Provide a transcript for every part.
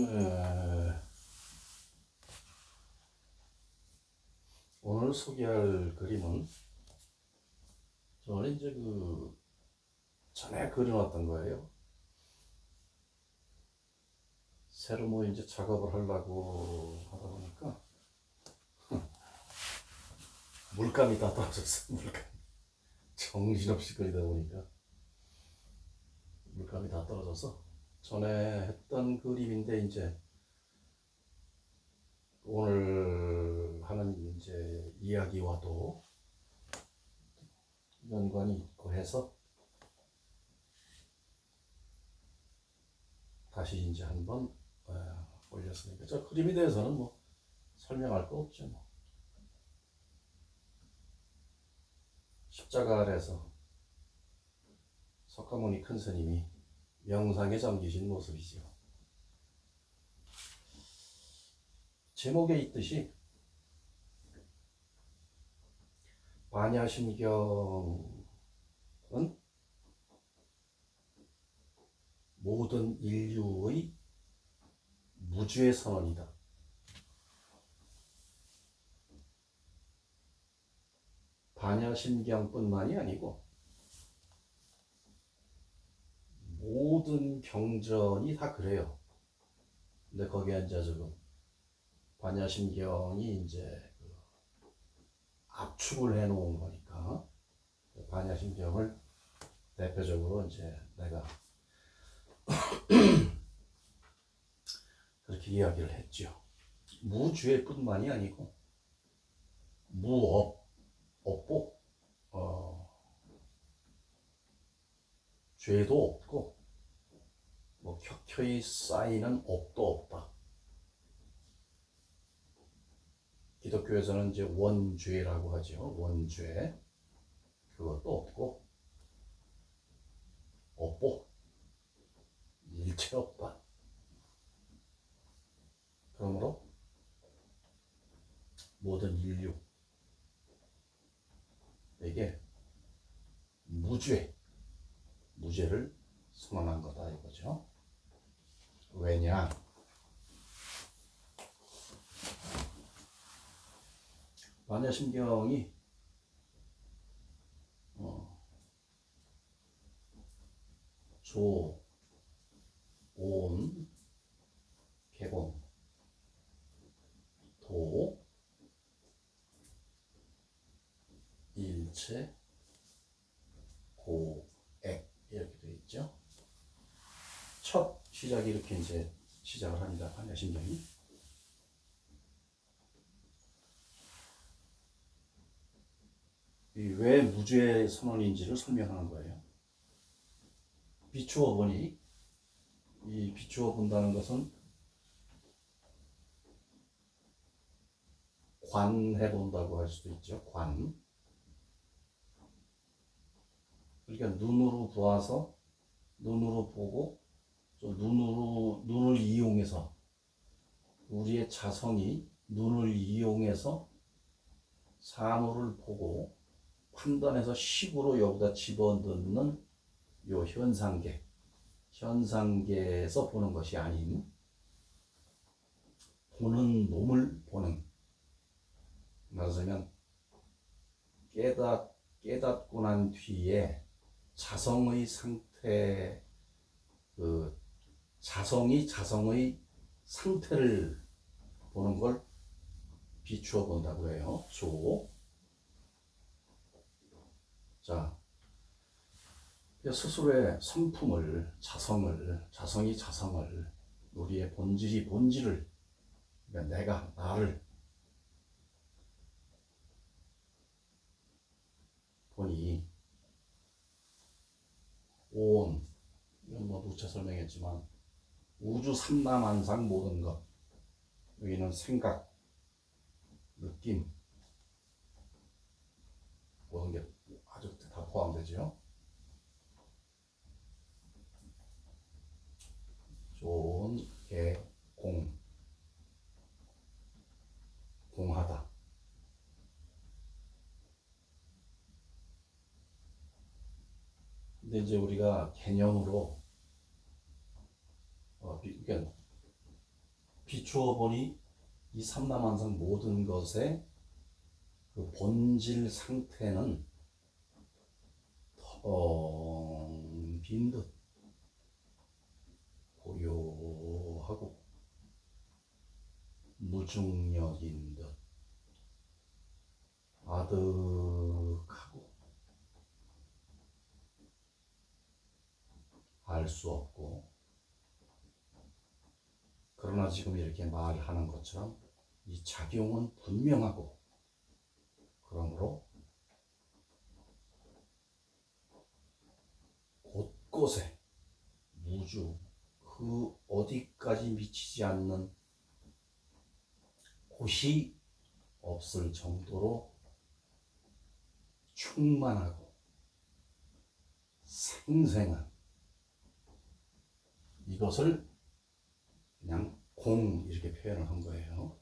어, 오늘 소개할 그림은 저는 이제 전에 그려놨던 거예요. 새로 뭐 이제 작업을 하려고 하다 보니까 물감이 다 떨어졌어. 물감 정신없이 그리다 보니까 물감이 다 떨어져서 전에 했던 그림인데 이제 오늘 하는 이제 이야기와도 연관이 있고 해서 다시 이제 한번 올렸으니까 저 그림에 대해서는 뭐 설명할 거 없죠. 뭐. 십자가 아래서 석가모니 큰 스님이 명상에 잠기신 모습이죠. 제목에 있듯이 반야심경은 모든 인류의 무죄 선언이다. 반야심경뿐만이 아니고 모든 경전이 다 그래요. 근데 거기에 이제 지금 반야심경이 이제 압축을 해 놓은 거니까 반야심경을 대표적으로 이제 내가 그렇게 이야기를 했죠. 무죄뿐만이 아니고 무업, 업복, 죄도 없고 뭐 켜켜이 쌓이는 업도 없다. 기독교에서는 이제 원죄라고 하죠. 원죄 그것도 없고 업복 일체 없다. 그러므로 모든 인류에게 무죄를 선언한 거다 이거죠. 왜냐? 반야심경이 조, 온, 개공, 도, 일체, 고액 이렇게 되어 있죠. 첫 시작이 이렇게 이제 시작을 합니다. 반야심경이. 왜 무죄 선언인지를 설명하는 거예요. 비추어 보니 이 비추어 본다는 것은 관해 본다고 할 수도 있죠. 관. 그러니까 눈으로 보아서 눈으로 보고 또 눈을 이용해서 우리의 자성이 눈을 이용해서 사물을 보고 판단해서 식으로 여기다 집어넣는 요 현상계에서 보는 것이 아닌 보는 놈을 보는, 말하자면 깨닫고 난 뒤에 자성의 상태, 자성의 상태를 보는 걸 비추어 본다고 해요. 자, 스스로의 성품을, 자성이 자성을, 우리의 본질을, 그러니까 나를 보니 이건 뭐 누차 설명했지만 우주 삼라만상 모든 것, 여기는 생각, 느낌, 모든 게 아주 다 포함되죠. 좋은 공하다. 근데 이제 우리가 개념으로 그러니까 비추어 보니 이 삼라만상 모든 것의 그 본질 상태는 텅 빈 듯 고요하고 무중력인 듯 아득하고 알 수 없고, 그러나 지금 이렇게 말하는 것처럼 이 작용은 분명하고, 그러므로 곳곳에 우주 그 어디까지 미치지 않는 곳이 없을 정도로 충만하고 생생한, 이것을 그냥 공 이렇게 표현을 한 거예요.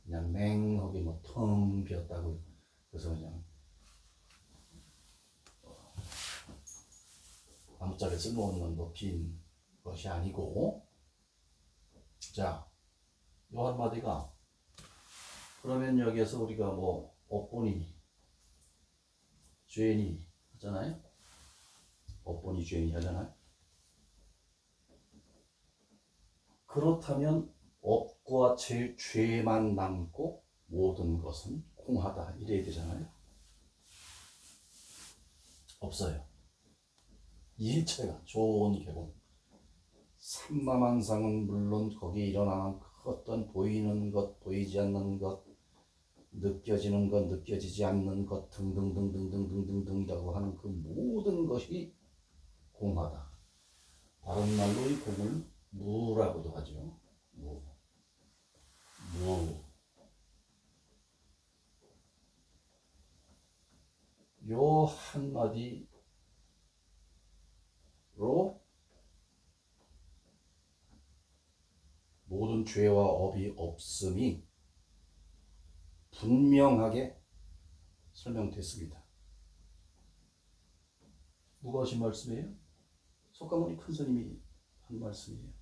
그냥 맹하게 뭐 텅 비었다고, 그래서 그냥 아무짝에 쓸모없는 뭐 빈 것이 아니고. 자, 요 한마디가, 그러면 여기에서 우리가 뭐 업보니 죄니 하잖아요. 업보니 죄니 하잖아요. 그렇다면 업과 죄만 남고 모든 것은 공하다 이래야 되잖아요. 없어요. 일체가 좋은 개공, 삼라만상은 물론 거기에 일어나는 어떤 보이는 것, 보이지 않는 것, 느껴지는 것, 느껴지지 않는 것 등등등등등등등등이라고 하는 그 모든 것이 공하다. 다른 말로 이 공을 무라고도 하죠. 무. 요 한마디로 모든 죄와 업이 없음이 분명하게 설명됐습니다. 누가 하신 말씀이에요? 석가모니 큰스님이 한 말씀이에요.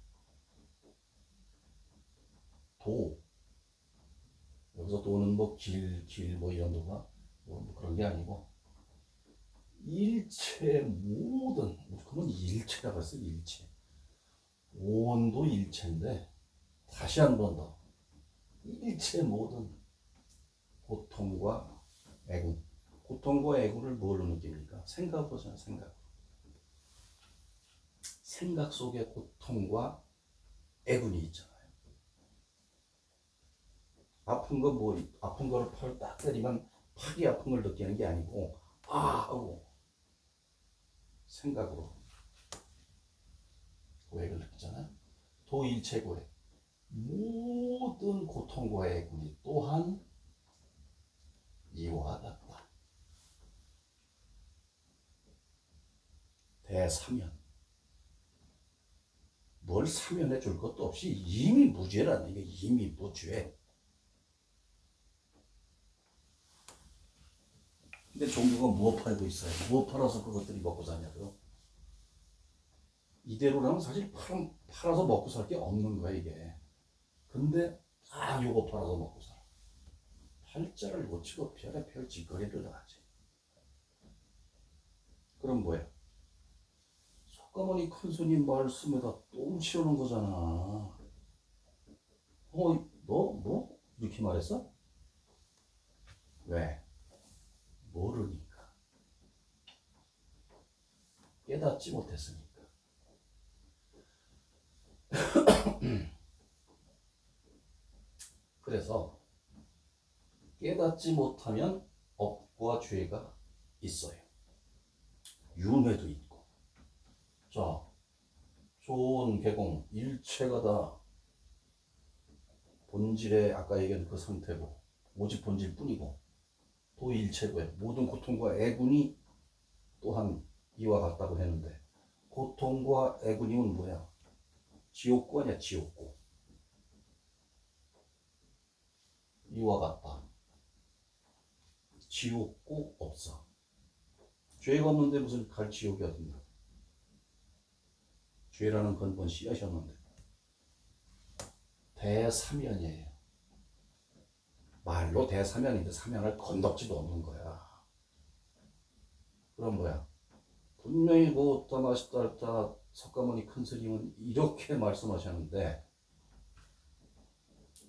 도. 여기서 도는 뭐 길 뭐 이런 도가 뭐 그런 게 아니고, 일체 모든, 그러면 일체라고 했어요. 일체. 온도 일체인데, 다시 한 번 더, 일체 모든 고통과 애군. 고통과 애군을 뭘로 느낍니까? 생각으로 잖아요. 생각 속에 고통과 애군이 있잖아요. 아픈 거 뭐, 아픈 거를 팔을 딱 때리면 팔이 아픈 걸 느끼는 게 아니고, 하고 생각으로 고액을 느끼잖아요. 도일체고액. 모든 고통과 애군이 또한 이와 같다. 대사면. 뭘 사면해 줄 것도 없이 이미 무죄라는 게, 이미 무죄. 근데 종교가 무엇 팔고 있어요? 무엇 팔아서 그것들이 먹고 사냐고요? 이대로라면 사실 팔아서 먹고 살 게 없는 거야 이게. 근데 다 요거 팔아서 먹고 살아. 팔자를 고치고 별의별 짓거리를 하지. 그럼 뭐야? 석가모니 큰스님 말씀에다 똥 치우는 거잖아. 너 뭐? 이렇게 말했어? 왜? 모르니까. 깨닫지 못했으니까. 그래서 깨닫지 못하면 업과 죄가 있어요. 윤회도 있고. 자, 좋은 개공, 일체가 다 본질의 아까 얘기한 그 상태고, 오직 본질 뿐이고, 도일체고에 모든 고통과 애군이 또한 이와 같다고 했는데, 고통과 애군이면 뭐야? 지옥고 아니야, 지옥고. 이와 같다. 지옥고 없어. 죄가 없는데 무슨 갈 지옥이 어딨나? 죄라는 근본 씨앗이었는데. 대사면이에요. 말로 대사면인데 사면을 건덕지도 없는 거야. 그럼 뭐야? 분명히 뭐 어따 맛있다 할다 석가모니 큰 스님은 이렇게 말씀하셨는데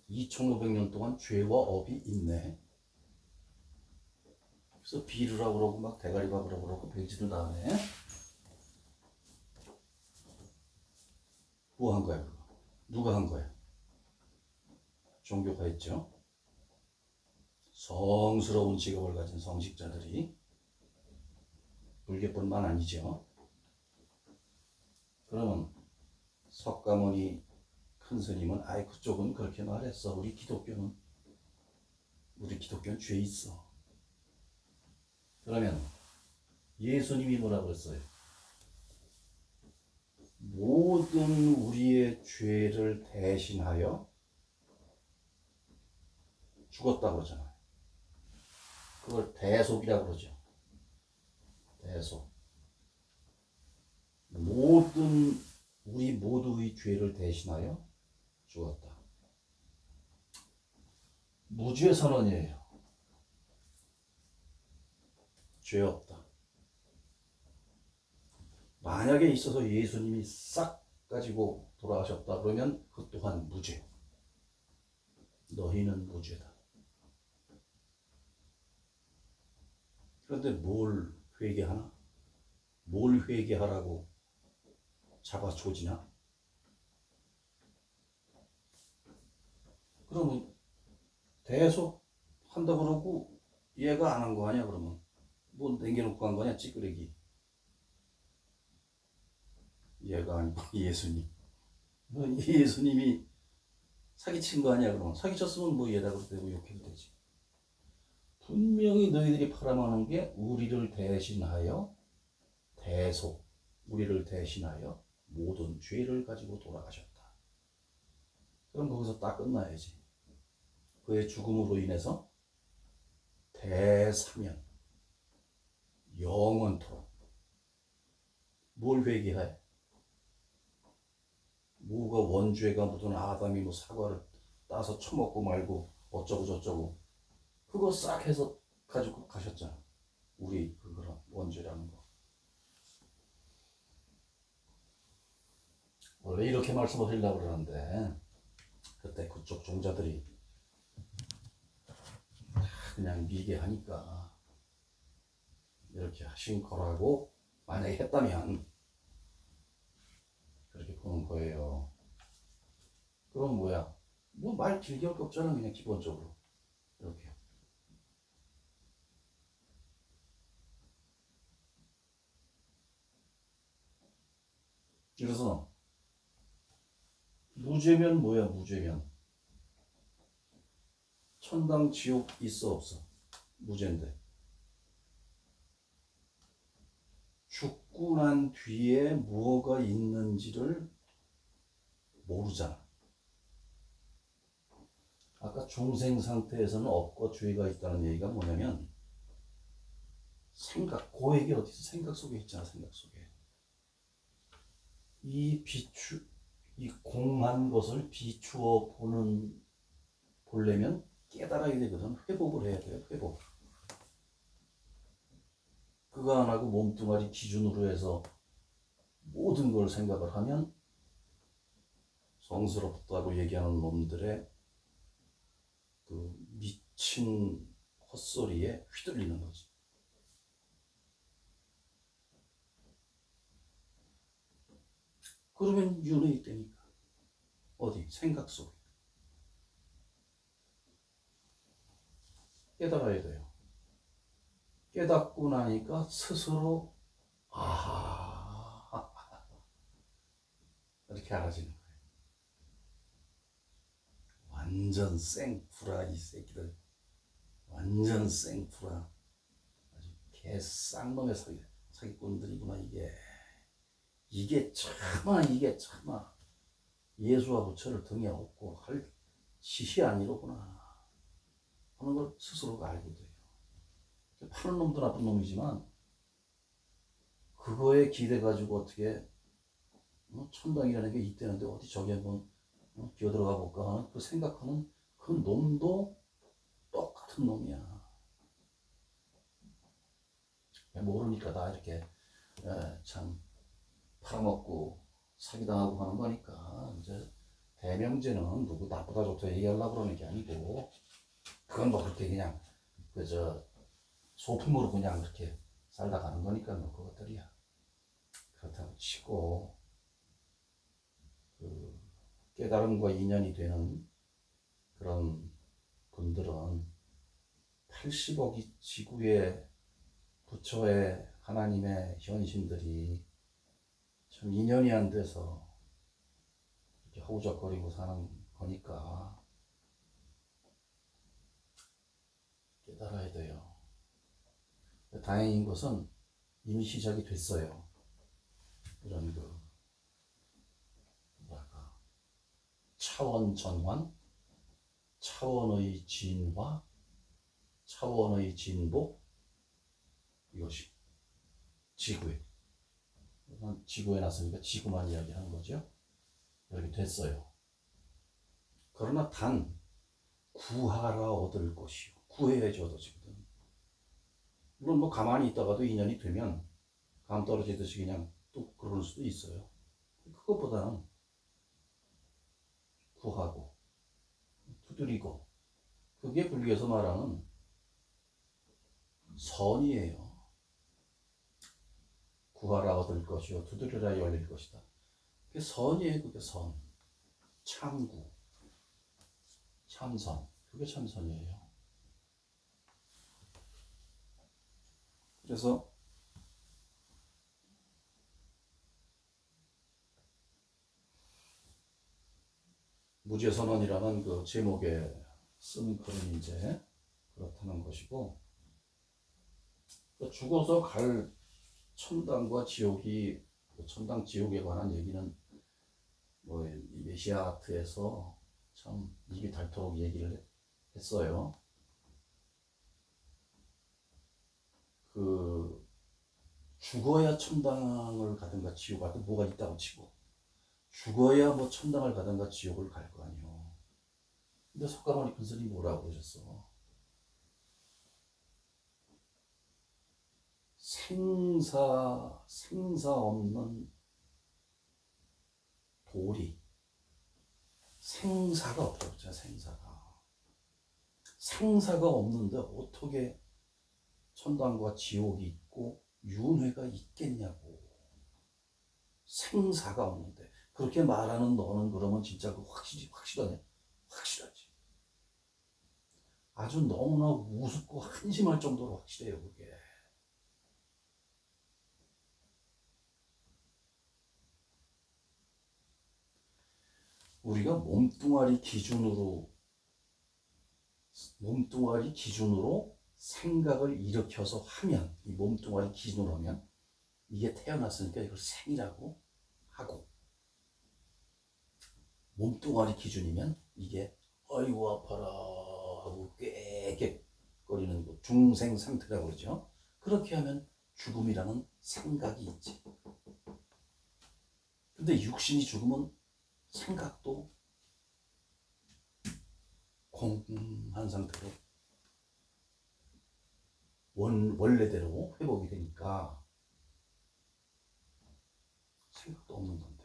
2500년 동안 죄와 업이 있네. 그래서 비르라고 그러고 막 대가리 박으라고 그러고 베지도 다음에 뭐 한 거야 그거? 누가 한 거야? 종교가 했죠. 성스러운 직업을 가진 성직자들이, 불교뿐만 아니죠. 그러면 석가모니 큰 스님은 아이 그쪽은 그렇게 말했어. 우리 기독교는 죄 있어. 그러면 예수님이 뭐라고 했어요? 모든 우리의 죄를 대신하여 죽었다고 그러잖아요. 그걸 대속이라고 그러죠. 대속. 우리 모두의 죄를 대신하여 죽었다. 무죄 선언이에요. 죄 없다. 만약에 있어서 예수님이 싹 가지고 돌아가셨다 그러면 그 또한 무죄. 너희는 무죄다. 그런데 뭘 회개하나? 뭘 회개하라고 잡아조지나? 그러면 대속 한다 그러고 얘가 안 한 거 아니야? 그러면 뭐 남겨놓고 한 거냐? 찌끄레기. 얘가 아니고 예수님. 예수님이 사기친 거 아니야? 그러면 사기쳤으면 뭐 얘라고 되고 욕해도 되지. 분명히 너희들이 팔아먹는 게 우리를 대신하여 대속, 우리를 대신하여 모든 죄를 가지고 돌아가셨다. 그럼 거기서 딱 끝나야지. 그의 죽음으로 인해서 대사면, 영원토록 뭘 회개해? 뭐가 원죄가 묻은 아담이 뭐 사과를 따서 처먹고 말고 어쩌고 저쩌고 그거 싹 해서 가지고 가셨잖아. 우리 그거랑 원죄라는 거. 원래 이렇게 말씀하시려고 그러는데 그때 그쪽 종자들이 그냥 미개하니까 이렇게 하신 거라고 만약에 했다면 그렇게 보는 거예요. 그럼 뭐야? 뭐 말 길게 할 거 없잖아. 그냥 기본적으로 이렇게. 그래서 무죄면 뭐야? 무죄면 천당 지옥 있어 없어? 무죄인데 죽고 난 뒤에 무엇가 있는지를 모르잖아. 아까 중생 상태에서는 업과 죄가 있다는 얘기가 뭐냐면 생각, 고액이 어디서 생각 속에 있잖아. 생각 속에 이 공한 것을 비추어 보려면 깨달아야 되거든. 회복을 해야 돼요. 회복. 그거 안 하고 몸뚱아리 기준으로 해서 모든 걸 생각을 하면 성스럽다고 얘기하는 놈들의 그 미친 헛소리에 휘둘리는 거지. 그러면 윤회이 되니까. 어디? 생각 속에. 깨달아야 돼요. 깨닫고 나니까 스스로 이렇게 알아지는 거예요. 완전 생푸라 이 새끼들. 완전 생푸라. 아주 개쌍놈의 사기꾼들이구나 이게. 이게 차마 예수와 부처를 등에 업고 할 짓이 아니로구나 하는 걸 스스로가 알게 돼요. 파는 놈도 나쁜 놈이지만 그거에 기대 가지고 어떻게 천당이라는 게 있다는데 어디 저기 한번 기어들어가 볼까 하는 그 생각하는 그 놈도 똑같은 놈이야. 모르니까 다 이렇게 참 팔아먹고 사기당하고 하는 거니까 이제 대명제는 누구 나쁘다 좋다 얘기하려고 그러는 게 아니고 그건 뭐 그렇게 그냥 그저 소품으로 그냥 그렇게 살다 가는 거니까 뭐 그것들이야. 그렇다고 치고 그 깨달음과 인연이 되는 그런 분들은 80억이 지구의 부처의 하나님의 현신들이 참 인연이 안 돼서 이렇게 허우적거리고 사는 거니까 깨달아야 돼요. 다행인 것은 이미 시작이 됐어요. 이런 그 뭐랄까 차원 전환, 차원의 진화, 차원의 진보, 이것이 지구에 났으니까 지구만 이야기하는 거죠. 이렇게 됐어요. 그러나 단 구하라 얻을 것이요. 구해야지 얻어지거든. 물론 뭐 가만히 있다가도 인연이 되면 감 떨어지듯이 그냥 뚝 그럴 수도 있어요. 그것보다는 구하고 두드리고, 그게 불교에서 말하는 선이에요. 구하라 얻을 것이요 두드리라 열릴 것이다. 그게 선이에요. 그게 선. 참구, 참선. 그게 참선이에요. 그래서 무죄선언이라는 그 제목에 쓴 글은 이제 그렇다는 것이고, 죽어서 갈 천당과 지옥이, 천당 지옥에 관한 얘기는 뭐 이 메시아트에서 참 입이 닳도록 얘기를 했어요. 그 죽어야 천당을 가든가 지옥 가든 뭐가 있다고 치고, 죽어야 뭐 천당을 가든가 지옥을 갈 거 아니요. 근데 석가모니 큰 스님이 뭐라고 그러셨어? 생사 없는 도리, 생사가 없다고 했잖아. 생사가 없는데 어떻게 천당과 지옥이 있고 윤회가 있겠냐고. 생사가 없는데 그렇게 말하는 너는 그러면 진짜 그 확실하네. 확실하지. 아주 너무나 우습고 한심할 정도로 확실해요. 그게. 우리가 몸뚱아리 기준으로 생각을 일으켜서 하면, 이 몸뚱아리 기준으로 하면 이게 태어났으니까 이걸 생이라고 하고, 몸뚱아리 기준이면 이게 아이고 아파라 하고 꾀꾀거리는 거 중생 상태라고 그러죠. 그렇게 하면 죽음이라는 생각이 있지. 근데 육신이 죽으면 생각도 공한 상태로 원래대로 회복이 되니까 생각도 없는 건데,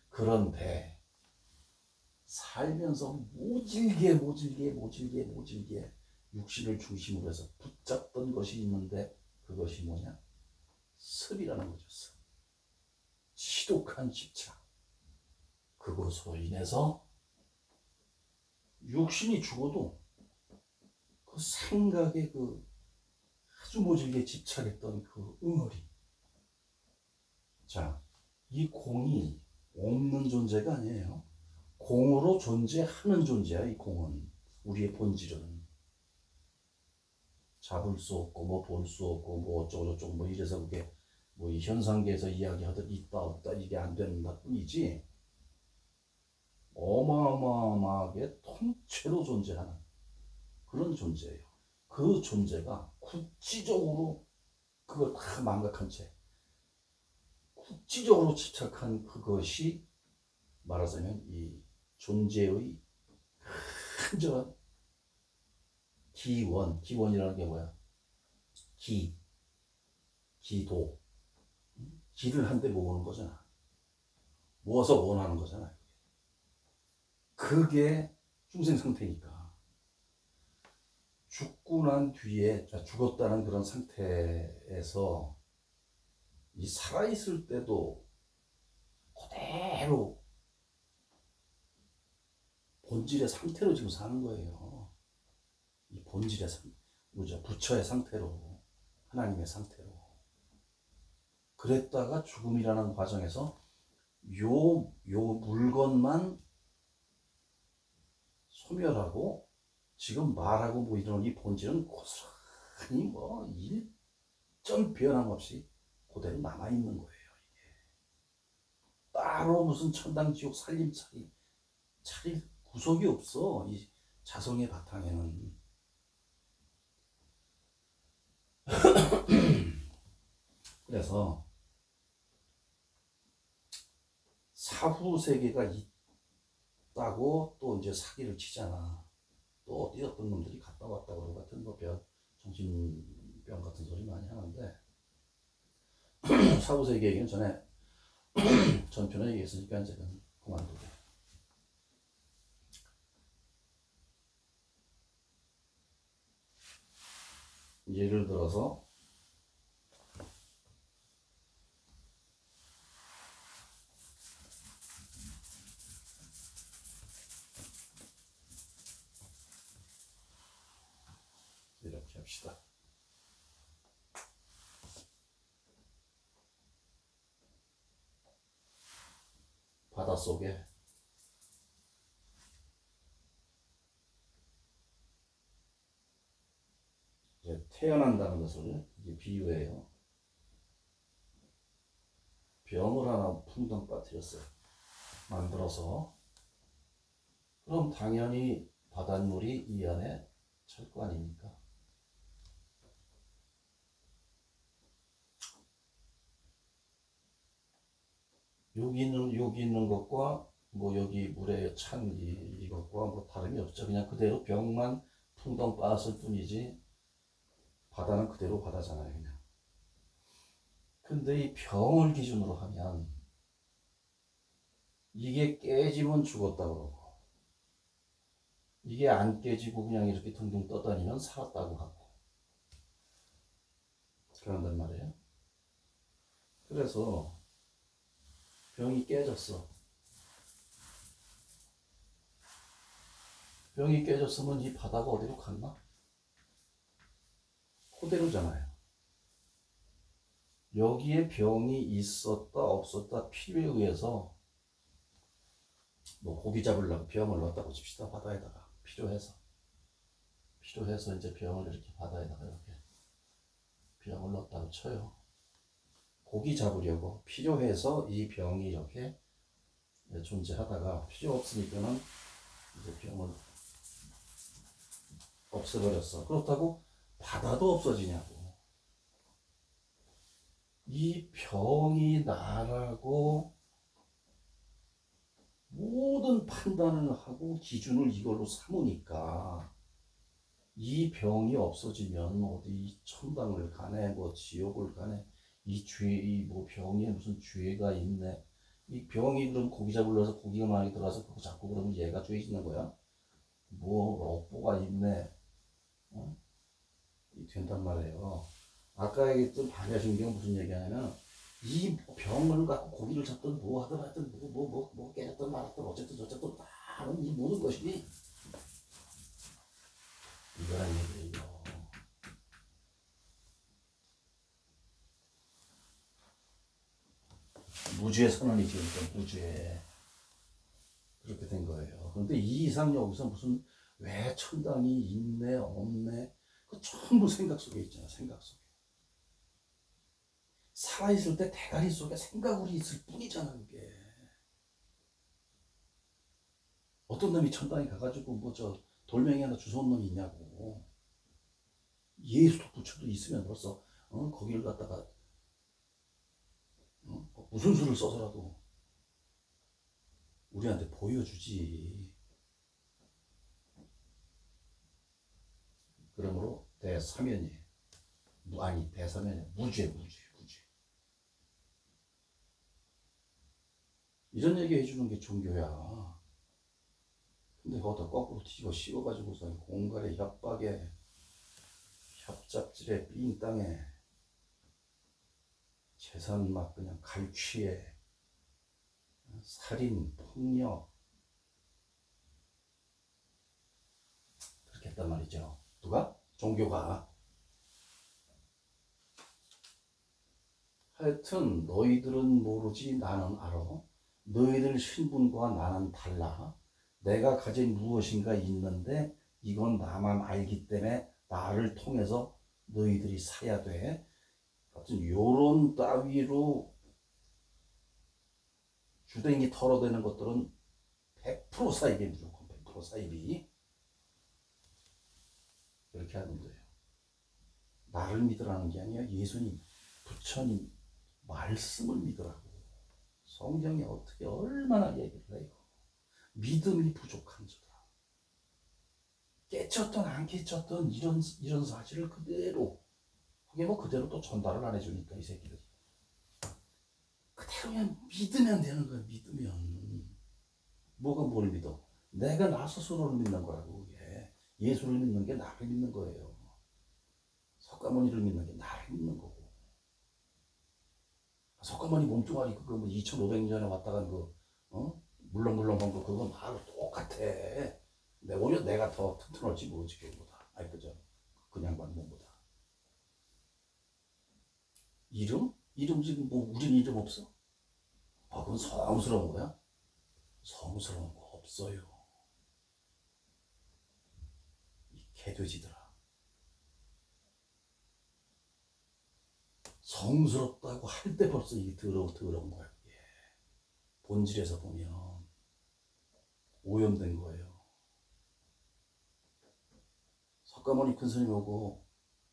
그런데 살면서 모질게 육신을 중심으로 해서 붙잡던 것이 있는데, 그것이 뭐냐? 습이라는 거죠. 습. 지독한 집착. 그것으로 인해서 육신이 죽어도 그 생각에 그 아주 모질게 집착했던 그 응어리. 자, 이 공이 없는 존재가 아니에요. 공으로 존재하는 존재야. 이 공은, 우리의 본질은 잡을 수 없고 뭐 볼 수 없고 뭐 어쩌고저쩌고 뭐 이래서 그게 뭐 이 현상계에서 이야기하듯 있다 없다 이게 안 된다 뿐이지, 어마어마하게 통째로 존재하는 그런 존재예요. 그 존재가 국지적으로 그걸 다 망각한 채 국지적으로 집착한 그것이 말하자면 이 존재의 큰저한 기원이라는 게 뭐야? 기도. 기를 한데 모으는 거잖아. 모아서 원하는 거잖아. 그게 중생 상태니까. 죽고 난 뒤에, 죽었다는 그런 상태에서 이 살아있을 때도 그대로 본질의 상태로 지금 사는 거예요. 이 본질의 부처의 상태로, 하나님의 상태로. 그랬다가 죽음이라는 과정에서 요 물건만 소멸하고 지금 말하고 뭐 이런 이 본질은 고스란히 뭐 일점 변함없이 그대로 남아있는 거예요. 이게. 따로 무슨 천당지옥 살림살이 차릴 구석이 없어. 이 자성의 바탕에는. 그래서 사후 세계가 있다고 또 이제 사기를 치잖아. 또 어디 어떤 놈들이 갔다 왔다 그러고 같은 뭐 정신병 같은 소리 많이 하는데 사후 세계 얘기는 전에 전편에 얘기했으니까 이제는 그만두게. 예를 들어서 이렇게 합시다. 바닷속에 이제 태어난다는 것을 이게 비유해요. 병을 하나 풍덩 빠뜨렸어요. 만들어서. 그럼 당연히 바닷물이 이 안에 찰 거 아닙니까? 여기 있는 것과 뭐 여기 물에 찬 이것과 뭐 다름이 없죠. 그냥 그대로 병만 풍덩 빠졌을 뿐이지 바다는 그대로 바다잖아요. 그냥. 근데 이 병을 기준으로 하면 이게 깨지면 죽었다 그러고 이게 안 깨지고 그냥 이렇게 둥둥 떠다니면 살았다고 하고 그런단 말이에요. 그래서 병이 깨졌어. 병이 깨졌으면 이 바다가 어디로 갔나? 그대로잖아요. 여기에 병이 있었다 없었다 필요에 의해서 뭐 고기 잡으려고 병을 넣었다고 칩시다. 바다에다가 필요해서 이제 병을 이렇게 바다에다가 이렇게 병을 넣었다고 쳐요. 고기 잡으려고 필요해서 이 병이 이렇게 존재하다가 필요 없으니까는 이제 병을 없애버렸어. 그렇다고 바다도 없어지냐고. 이 병이 나라고 모든 판단을 하고 기준을 이걸로 삼으니까 이 병이 없어지면 어디 천당을 가네 뭐 지옥을 가네 이 뭐 병에 무슨 죄가 있네. 이 병이 그럼 고기 잡으려서 고기가 많이 들어가서 그거 잡고 그러면 얘가 죄 짓는 거야? 뭐 업보가 있네. 어? 이 된단 말이에요. 아까 얘기했던 반야신경 무슨 얘기하냐면 이 병을 갖고 고기를 잡든 뭐 하든 하여튼 뭐 깨졌든 말았든 어쨌든 저쨌든 다른 이 모든 것이 이거란 얘기예요. 무주의 선언이지. 그러니까 무주의 그렇게 된 거예요. 그런데 이 이상 여기서 무슨 왜 천당이 있네 없네 그 전부 생각 속에 있잖아. 생각 속에. 살아있을 때 대가리 속에 생각으로 있을 뿐이잖아. 그게. 어떤 놈이 천당에 가가지고 뭐 저 돌멩이 하나 주워온 놈이 있냐고. 예수도 부처도 있으면 벌써 거기를 갖다가 무슨 수를 써서라도 우리한테 보여주지. 그러므로 대사면이 아니 대사면이 무죄. 이런 얘기 해주는 게 종교야. 근데 거기다 거꾸로 뒤집어 씌워가지고서 공갈에 협박에 협잡질에 삥땅에 재산 막 그냥 갈취에 살인 폭력 그렇게 했단 말이죠. 누가? 종교가. 하여튼 너희들은 모르지 나는 알아. 너희들 신분과 나는 달라. 내가 가진 무엇인가 있는데 이건 나만 알기 때문에 나를 통해서 너희들이 사야 돼. 하여튼 요런 따위로 주댕이 털어대는 것들은 100% 사입이 무조건 100% 사입이. 그렇게 하는 거예요. 나를 믿으라는 게 아니라 예수님, 부처님 말씀을 믿으라고. 성경이 어떻게 얼마나 얘기를 해요. 믿음이 부족한 자다. 깨쳤던 안 깨쳤던 이런 사실을 그대로 그게 뭐 그대로 또 전달을 안 해주니까 이 새끼들이 그대로 그냥 믿으면 되는 거야. 믿으면 뭐가 뭘 믿어? 내가 나 스스로를 믿는 거라고. 그게 예수를 믿는 게 나를 믿는 거예요. 석가모니를 믿는 게 나를 믿는 거고. 석가모니 몸뚱아리 그거 뭐 2500년에 왔다 간 그 물렁물렁한 거 그거 나하고 똑같아. 오히려 내가 더 튼튼할지 모르지 그거보다. 아니 그죠? 그냥 반 몸보다. 이름? 이름 지금 뭐 우린 이름 없어? 아 그건 성스러운 거야? 성스러운 거 없어요. 이 개돼지들아. 성스럽다고 할 때 벌써 이게 더러운 거야. 이게. 본질에서 보면 오염된 거예요. 석가모니 큰 스님 오고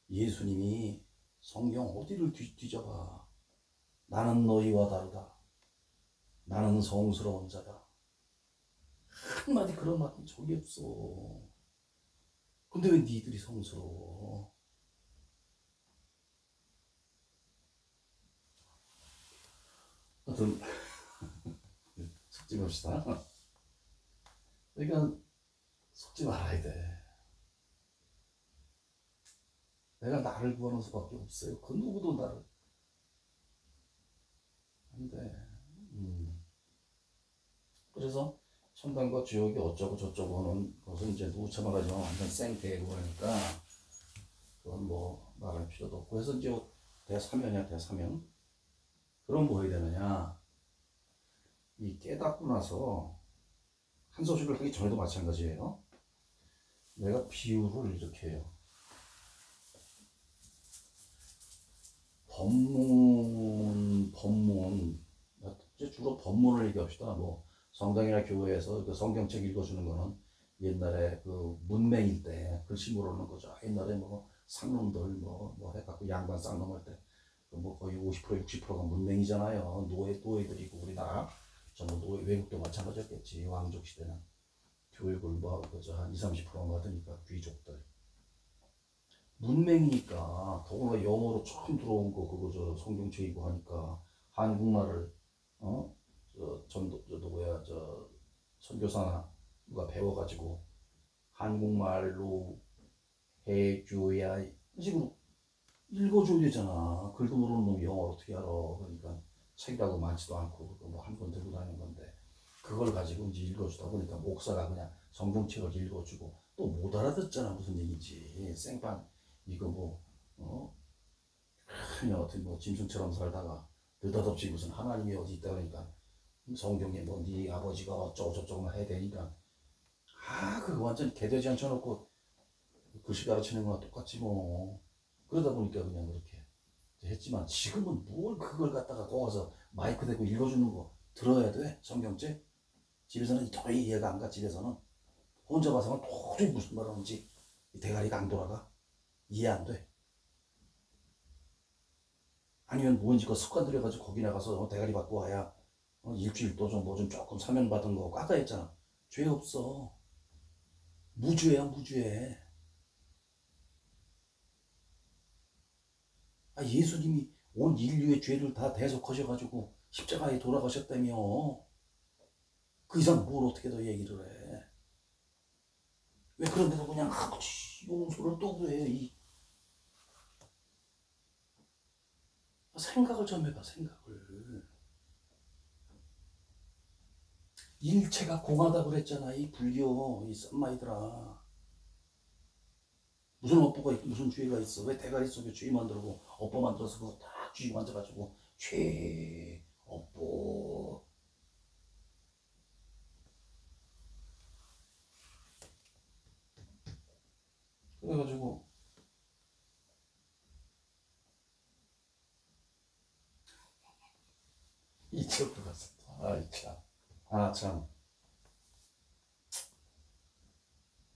예수님이 성경 어디를 뒤져봐. 나는 너희와 다르다. 나는 성스러운 자다. 한마디 그런 말은 저기 없어. 근데 왜 니들이 성스러워? 하여튼 속지 맙시다. 그러니까 속지 말아야 돼. 내가 나를 구하는 수밖에 없어요. 그 누구도 나를 안 돼. 그래서 천당과 지옥이 어쩌고 저쩌고 하는 것은 이제 누구처럼하지만 완전 생태고 하니까 그건 뭐 말할 필요도 없고 해서 이제 대사면이야 대사면. 그럼 뭐 해야 되느냐. 이 깨닫고 나서 한 소식을 하기 전에도 마찬가지예요. 내가 비유를 이렇게 해요. 법문 주로 법문을 얘기합시다. 뭐 성당이나 교회에서 그 성경책 읽어주는 거는 옛날에 그 문맹일 때 글씨 모르는 거죠. 옛날에 뭐 상놈들 뭐 해갖고 양반 쌍놈할 때 뭐 거의 50% 60%가 문맹이잖아요. 노예들이고 우리나라 전부 노예. 외국도 마찬가지였겠지. 왕족 시대는 교육을 뭐 그저 한 20-30%만 받으니까 귀족들. 문맹이니까 더구나 영어로 처음 들어온 거 그거 저 성경책이고 하니까 한국말을 저 선교사나 누가 배워가지고 한국말로 해줘야 이 식으로 읽어줘야 되잖아. 글도 모르는 놈이 영어를 어떻게 알아. 그러니까 책이라고 많지도 않고 뭐 한 권 들고 다니는 건데 그걸 가지고 이제 읽어주다 보니까 목사가 그냥 성경책을 읽어주고 또 못 알아듣잖아. 무슨 얘기인지. 생판 이거 그냥 어떻게 뭐 짐승처럼 살다가 느닷없이 무슨 하나님이 어디 있다 그러니까 성경에 뭐 네 아버지가 어쩌고 저쩌고 해야 되니까 그거 완전 개돼지 앉혀놓고 글씨 가르치는 거랑 똑같지 뭐. 그러다 보니까 그냥 그렇게 했지만 지금은 뭘 그걸 갖다가 거기서 마이크 대고 읽어주는 거 들어야 돼. 성경책 집에서는 도저히 이해가 안 가. 집에서는 혼자 봐서는 도저히 무슨 말 하는지 대가리가 안 돌아가. 이해 안 돼. 아니면 뭔지 그 습관 들여가지고 거기 나가서 대가리 받고 와야 일주일 또 좀 뭐 좀 조금 사면받은 거 깎아했잖아. 죄 없어. 무죄야, 무죄. 예수님이 온 인류의 죄를 다 대속하셔가지고 십자가에 돌아가셨다며. 그 이상 뭘 어떻게 더 얘기를 해. 왜 그런데도 그냥 용서를 또 그래. 생각을 좀 해봐, 생각을. 일체가 공하다 그랬잖아, 이 불교, 이 썸마이들아. 무슨 업보가 있고 무슨 죄가 있어. 왜 대가리 속에 죄 만들고 업보 만들어서 그거 딱 쥐고 앉아가지고 죄, 업보. 그래가지고 이쪽으로 갔어. 아이 참. 참.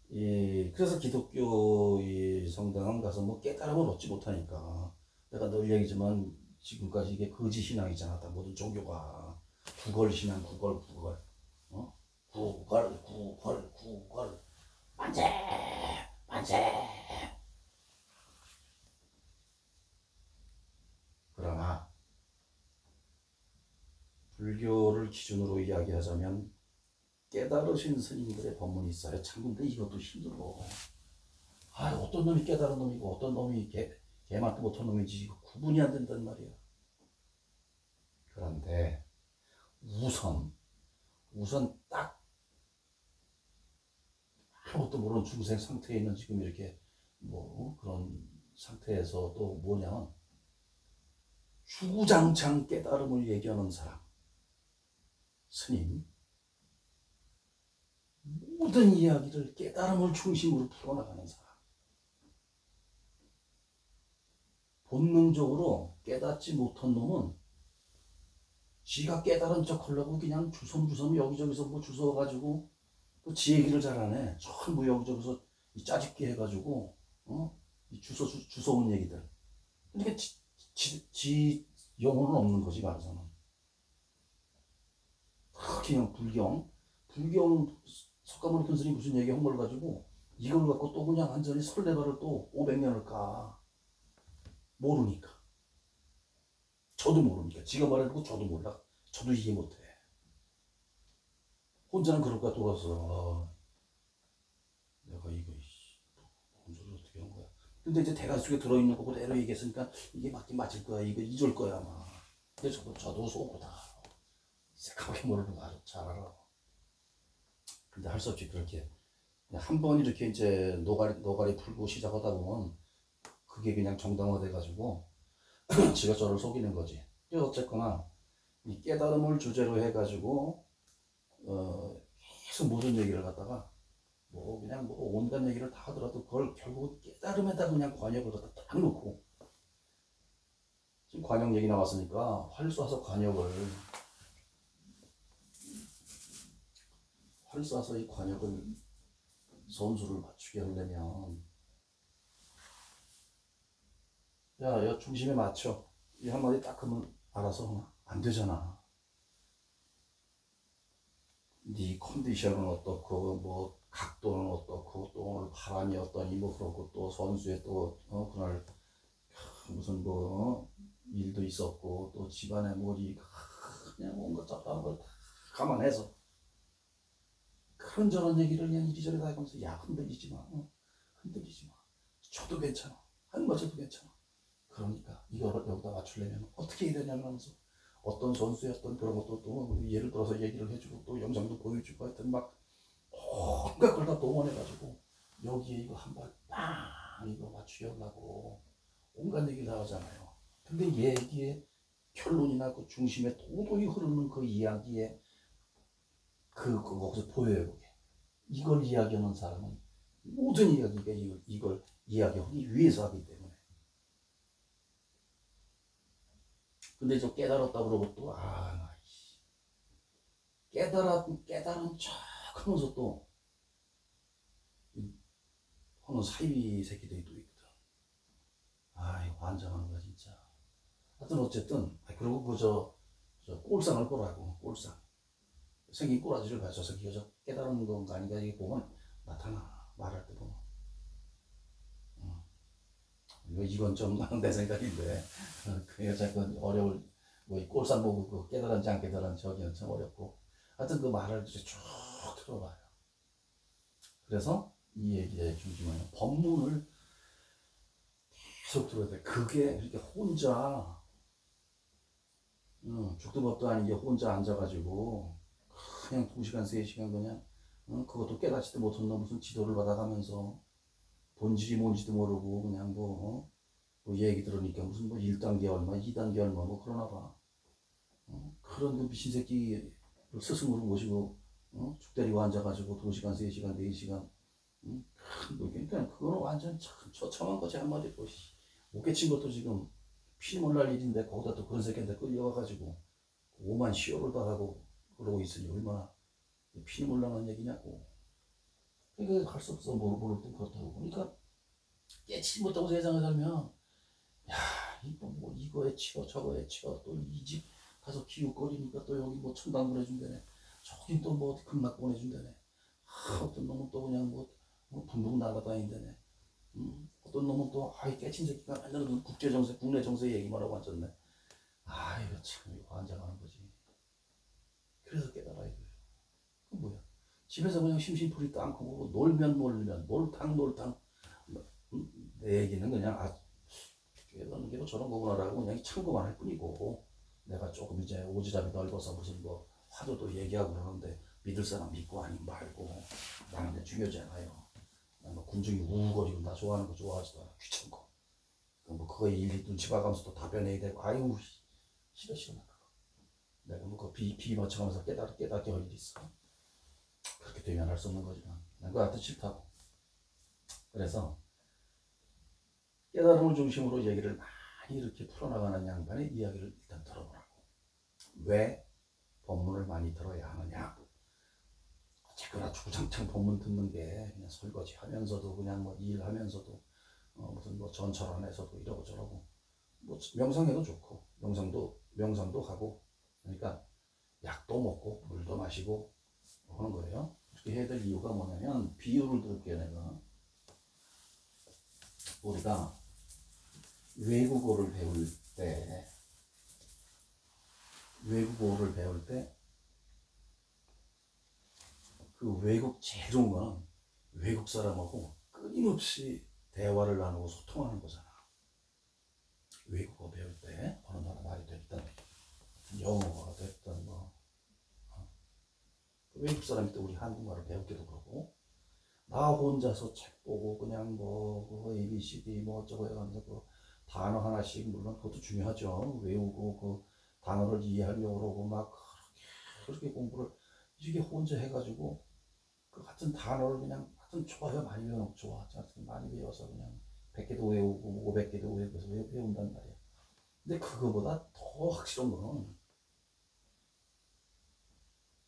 그래서 기독교 이 성당은 가서 뭐 깨달음을 얻지 못하니까, 내가 늘 얘기지만 지금까지 이게 거짓 신앙이잖아. 다 모든 종교가 구걸 신앙, 구걸, 구걸, 만세, 만세. 그러나 불교를 기준으로 이야기하자면 깨달으신 스님들의 법문이 있어요. 참 근데 이것도 힘들어. 어떤 놈이 깨달은 놈이고 어떤 놈이 개맛도 못한 놈이지, 이거 구분이 안 된단 말이야. 그런데 우선 딱 아무것도 모르는 중생 상태에 있는 지금 이렇게 뭐 그런 상태에서 또 뭐냐면 주구장창 깨달음을 얘기하는 사람, 스님, 모든 이야기를 깨달음을 중심으로 풀어나가는 사람, 본능적으로 깨닫지 못한 놈은 지가 깨달은 척 하려고 그냥 주섬주섬 여기저기서 뭐 주워가지고 또 지 얘기를 잘하네. 전부 여기저기서 짜집기 해가지고 이 주워온 얘기들. 그러니까 지 영혼은 없는 거지, 말하자면. 그냥 불경 석가모니 큰 스님이 무슨 얘기한 걸 가지고 이걸 갖고 또 그냥 완전히 설레발을 또 500년을 까. 모르니까. 저도 모르니까. 지가 말해도 저도 몰라. 저도 이해 못해. 혼자는 그럴 거야. 돌아서 내가 이거 뭔 소리 어떻게 한 거야. 근데 이제 대가리 속에 들어있는 거 그대로 얘기했으니까 이게 맞긴 맞을 거야. 이거 잊을 거야 아마. 근데 저도 속고 다 새까맣게 모르는 거 아주 잘 알아. 근데 할 수 없이 그렇게 한 번 이렇게 이제 노가리 풀고 시작하다 보면 그게 그냥 정당화돼 가지고 지가 저를 속이는 거지. 어쨌거나 이 깨달음을 주제로 해가지고 계속 모든 얘기를 갖다가 뭐 그냥 뭐 온갖 얘기를 다 하더라도 그걸 결국 깨달음에다 그냥 관역을 갖다 딱 놓고, 지금 관역 얘기 나왔으니까 활 쏴서 이 관역을 선수를 맞추게 하려면 야 중심에 맞춰 이 한마디 딱 하면 알아서 안 되잖아. 네 컨디션은 어떻고 뭐 각도는 어떻고 또 오늘 바람이 어떠니 뭐 그렇고 또 선수에 또 그날 무슨 뭐 일도 있었고 또 집안에 뭐리 그냥 온갖 잡다한 걸 다 감안해서 그런저런 얘기를 그냥 이리저리 다 하면서 야 흔들리지 마, 흔들리지 마, 저도 괜찮아, 한 맞춰도 괜찮아. 그러니까 이거를 여기다 맞추려면 어떻게 해야 되냐면 하면서 어떤 선수였던 그런 것도 또 예를 들어서 얘기를 해주고 또 영상도 보여주고 하여튼 막 온갖 걸 다 동원해가지고 여기에 이거 한 발 빵 이거 맞추게 하려고 온갖 얘기를 다 하잖아요. 근데 얘기의 결론이나 그 중심에 도도히 흐르는 그 이야기에 거기서 보여요. 그게 이걸 이야기하는 사람은 모든 이야기가 이걸 이야기하기 위해서 하기 때문에. 근데 저 깨달았다 그러고 또 깨달은 척 하면서 또 하는 사이비 새끼들이 또 있거든. 이거 환장하는 거야 진짜. 하여튼 어쨌든 그리고 저 꼴상할 거라고. 꼴상. 생긴 꼬라지를 봐서 새끼가 깨달은 건가 아닌가 이게 보면 나타나. 말할 때 보면. 이건 좀 내 생각인데 그 여자건 어려울 뭐 꼴상 보고 그 깨달은지 안 깨달은지 저기는 참 어렵고 하여튼 그 말을 쭉 들어봐요. 그래서 이 얘기의 중심은 법문을 계속 들어야 돼. 그게 이렇게 혼자 죽도 밥도 아니게 혼자 앉아가지고 그냥 2시간 3시간 그냥 그것도 깨닫지도 못한다 무슨 지도를 받아가면서 본질이 뭔지도 모르고 그냥 뭐 얘기 들으니까 무슨 뭐 1단계 얼마 2단계 얼마 뭐 그러나 봐. 그런 그 미친 새끼를 스승으로 모시고 죽 데리고 앉아가지고 2시간 3시간 4시간 그러니까 그거는 완전 참 처참한 거지 한마디로. 오개친 것도 지금 피 몰날 일인데 거기다 또 그런 새끼한테 끌려와가지고 오만 시오를 당하고 그러고 있으니 얼마나 피 몰라는 얘기냐고. 그러니까 할 수 없어. 모를 땐 그렇다고. 그러니까 깨치지 못하고 세상에 살면 야 뭐 이거에 치여 저거에 치여 또 이 집 가서 기웃거리니까 또 여기 뭐 천당 보내준다네. 저긴 또 뭐 극락 보내준다네. 어떤 놈은 또 그냥 뭐 붕붕 날아다닌다네. 어떤 놈은 또 아이 깨친 새끼가 맨날 국제 정세 국내 정세 얘기만 하고 앉았네. 아 이거 참 이거 환장하는 거지. 그래서 깨달아야 돼요. 그 뭐야? 집에서 그냥 심심풀이 땅콩 먹고 놀면 놀탕 내 얘기는 그냥 깨닫는 게 뭐 저런 거구나라고 그냥 참고만 할 뿐이고 내가 조금 이제 오지랖이 넓어서 무슨 뭐 화두도 얘기하고 그러는데 믿을 사람 믿고 아니면 말고 나는 그냥 중요하지 않아요. 뭐 군중이 우거리고 나 좋아하는 거 좋아하지도 않아. 귀찮고 뭐 그거 일일이 눈치 봐가면서 또 답변해야 되고 아유 싫어 나 그거. 내가 뭐 그거 비 맞춰가면서 깨닫게 할 일이 있어. 그렇게 되면 할 수 없는 거지만 난 그거 하여튼 싫다고. 그래서 깨달음을 중심으로 얘기를 많이 이렇게 풀어나가는 양반의 이야기를 일단 들어보라고. 왜 법문을 많이 들어야 하느냐. 어쨌거나 주구장창 법문 듣는 게 그냥 설거지 하면서도 그냥 뭐 일하면서도 무슨 뭐 전철안에서도 이러고 저러고 뭐 명상해도 좋고 명상도 하고 그러니까 약도 먹고 물도 마시고 하는 거예요. 그렇게 해야 될 이유가 뭐냐면 비유를 들을게요. 내가 우리가 외국어를 배울 때 그 외국 제일 좋은 거는 외국 사람하고 끊임없이 대화를 나누고 소통하는 거잖아. 외국어 배울 때 어느 나라 말이 됐든 영어가 됐든 뭐 외국 사람이 또 우리 한국말을 배울 때도 그렇고 나 혼자서 책 보고 그냥 뭐 ABCD 뭐 어쩌고 해가면서 그 단어 하나씩 물론 그것도 중요하죠. 외우고 그 단어를 이해하려고 그러고 막 그렇게 공부를 이게 혼자 해가지고 그 같은 단어를 그냥 하여튼 좋아요. 많이 외우는 거 좋아. 하여튼 많이 외워서 그냥 100개도 외우고 500개도 외워서 외운단 말이야. 근데 그거보다 더 확실한 거는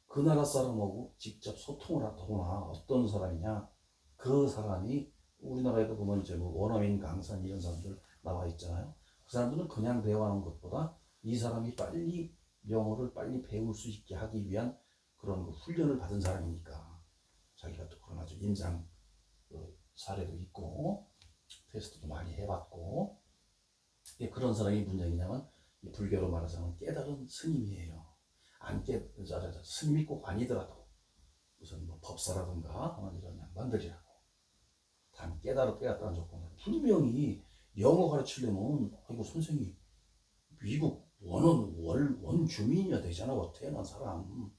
그 나라 사람하고 직접 소통을 하거나 어떤 사람이냐 그 사람이 우리나라에도 보면 이제 뭐 원어민 강산 이런 사람들 나와 있잖아요. 그 사람들은 그냥 대화하는 것보다 이 사람이 빨리 영어를 빨리 배울 수 있게 하기 위한 그런 그 훈련을 받은 사람이니까 자기가 또 그런 아주 임상 그 사례도 있고 테스트도 많이 해봤고 그런 사람이 문제냐면 이 불교로 말하자면 깨달은 스님이에요. 스님이 꼭 아니더라도 무슨 뭐 법사라든가 이런 양반들이라고 단 깨달았다는 조건으로 분명히 영어 가르치려면 이거 선생이 미국 원주민이어야 되잖아. 태어난 사람.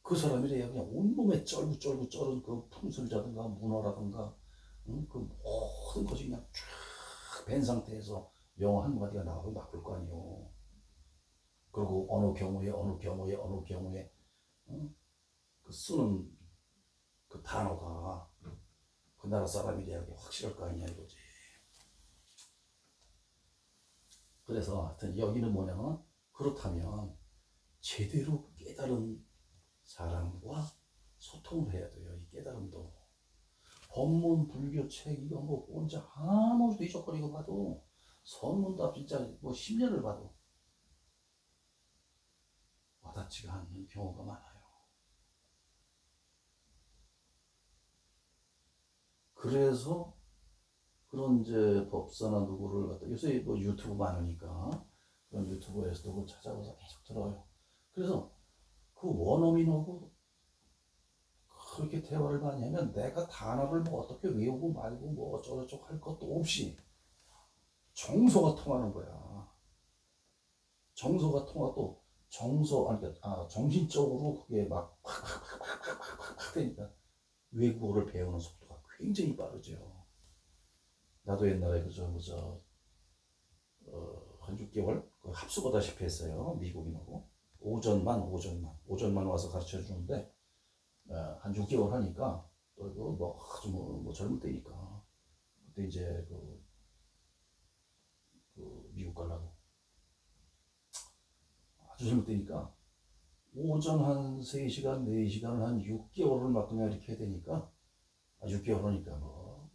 그 사람이래야 그냥 온몸에 쩔고 쩔은 그 풍술자든가 문어라든가 그 모든 것이 그냥 쫙 밴 상태에서 영어 한마디가 나오고 나쁠 거 아니에요. 그리고 어느 경우에 그 쓰는 그 단어가 그 나라 사람이래야 확실할 거 아니냐 이거지. 그래서 하여튼 여기는 뭐냐면 그렇다면 제대로 깨달은 사람과 소통을 해야 돼요. 이 깨달음도 법문 불교책 이거 뭐 혼자 아무리 뒤적거리고 봐도 선문답 진짜 뭐 10년을 봐도 같지가 않는 경우가 많아요. 그래서 그런 이제 법사나 누구를 갖다 요새 뭐 유튜브 많으니까 그런 유튜브에서도 그걸 찾아봐서 계속 들어요. 그래서 그 원어민하고 그렇게 대화를 많이 하면 내가 단어를 뭐 어떻게 외우고 말고 뭐 어쩌고저쩌고 할 것도 없이 정서가 통하는 거야. 정서가 통하고 정신적으로 그게 막 확 되니까 외국어를 배우는 속도가 굉장히 빠르죠. 나도 옛날에 한 6개월 합숙하다시피 했어요. 미국인하고 오전만 와서 가르쳐 주는데 한 6개월 하니까 또 이거 뭐 아주 뭐 젊을 때니까 그때 이제 그 미국 가려고 아주 젊을 때니까 오전 한 3시간, 4시간을 한 6개월을 막 그냥 이렇게 해야 되니까 6개월 하니까 뭐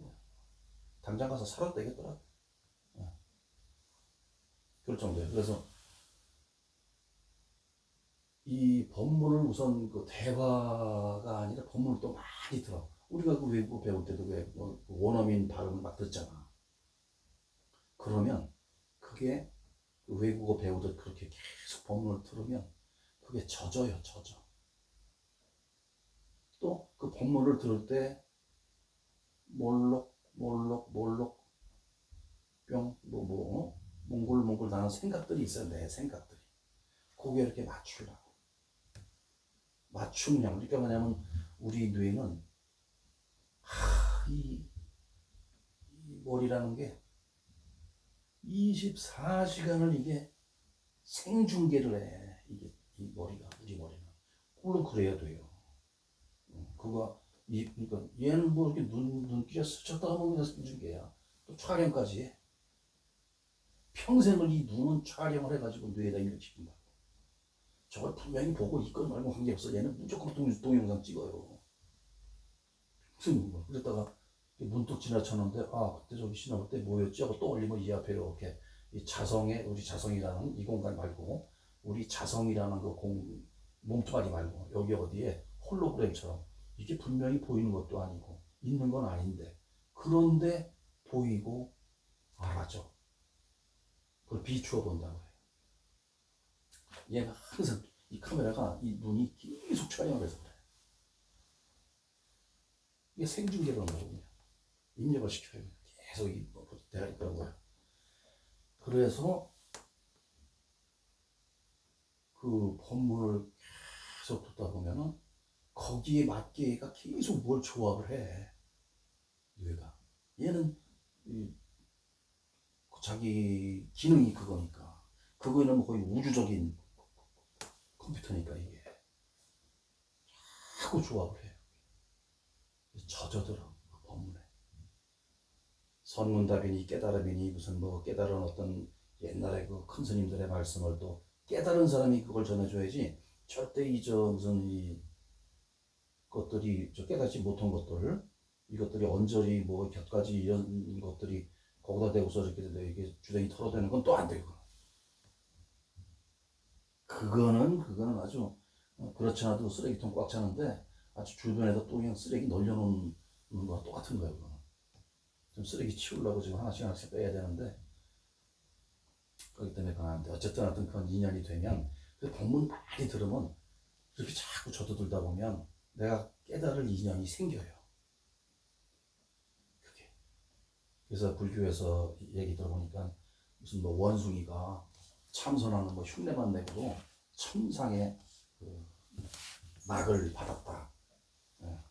당장 가서 살아도 되겠더라. 그럴 정도예요. 그래서 이 법문을 우선 그 대화가 아니라 법문을 또 많이 들어. 우리가 그 외국어 배울 때도 그 원어민 발음을 막 듣잖아. 그러면 그게 그 외국어 배우듯 그렇게 계속 법문을 들으면 그게 젖어요, 젖어. 또 그 법문을 들을 때 몰록 뿅 몽골 나는 생각들이 있어요. 내 생각들이. 거기에 이렇게 맞춤형. 그러니까 뭐냐면 우리 뇌는 이 머리라는 게 24시간을 이게 생중계를 해. 이게 이 머리가 우리 머리는 물론 그래야 돼요. 그거 그러니까 얘는 뭐 이렇게 눈길에 스쳤다 하면 그냥 생중계야. 또 촬영까지 해. 평생을 이 눈은 촬영을 해가지고 뇌에다 일으키는 거야. 저걸 분명히 보고 있건 말고 관계없어. 얘는 무조건 동영상 찍어요. 무슨 거. 그랬다가 문득 지나쳤는데 그때 저기 지나올 때 뭐였지 하고 또 올리면 이 앞에 이렇게 우리 자성이라는 이 공간 말고 우리 자성이라는 그 몸뚱아리 말고 여기 어디에 홀로그램처럼 이게 분명히 보이는 것도 아니고 있는 건 아닌데 그런데 보이고 알아죠. 그걸 비추어 본다고 해요. 얘가 항상 이 카메라가 이 눈이 계속 촬영을 해서 그래. 이게 생중계라는 거거든요. 입력을 시켜요. 계속 이 대가리 있다는 거야. 그래서 그 법문을 계속 듣다 보면은 거기에 맞게 얘가 계속 뭘 조합을 해. 뇌가. 얘는 자기 기능이 그거니까. 그거는 거의 우주적인 컴퓨터니까 이게. 자꾸 조합을 해. 젖어들어. 그 법문에. 선문답이니 깨달음이니 무슨 뭐 깨달은 어떤 옛날에 그 큰 스님들의 말씀을 또 깨달은 사람이 그걸 전해줘야지 절대 무슨 이 것들이 깨닫지 못한 것들 이것들이 언저리 뭐 곁가지 이런 것들이 거기다 대고서 이렇게 주댕이 털어대는 건 또 안 되고 그거는 아주 그렇지 않아도 쓰레기통 꽉 차는데 아주 주변에다 또 그냥 쓰레기 널려놓는 거와 똑같은 거예요. 그거는. 좀 쓰레기 치우려고 지금 하나씩 빼야 되는데 그렇기 때문에 그건 안 돼. 어쨌든 그건 인연이 되면 그 법문 많이 들으면 그렇게 자꾸 젖어들다 보면 내가 깨달을 인연이 생겨요. 그게. 그래서 불교에서 얘기 들어보니까 무슨 뭐 원숭이가 참선하는 뭐 흉내만 내고도 천상의 그 낙을 받았다.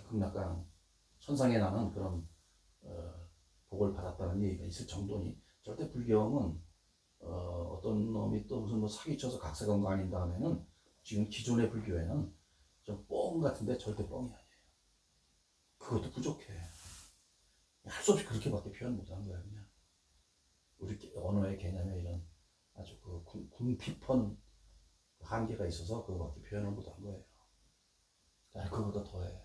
극락강 천상에 나는 그런 복을 받았다는 얘기가 있을 정도니 절대 불경은 어떤 놈이 또 무슨 뭐 사기쳐서 각색한 거 아닌 다음에는 지금 기존의 불교에는 좀 뻥 같은데 절대 뻥이 아니에요. 그것도 부족해. 할 수 없이 그렇게밖에 표현 못하는 거야 그냥. 우리 언어의 개념에 이런 아주 그 궁핍한 한계가 있어서 그거밖에 표현을 못한 거예요. 그거보다 더해.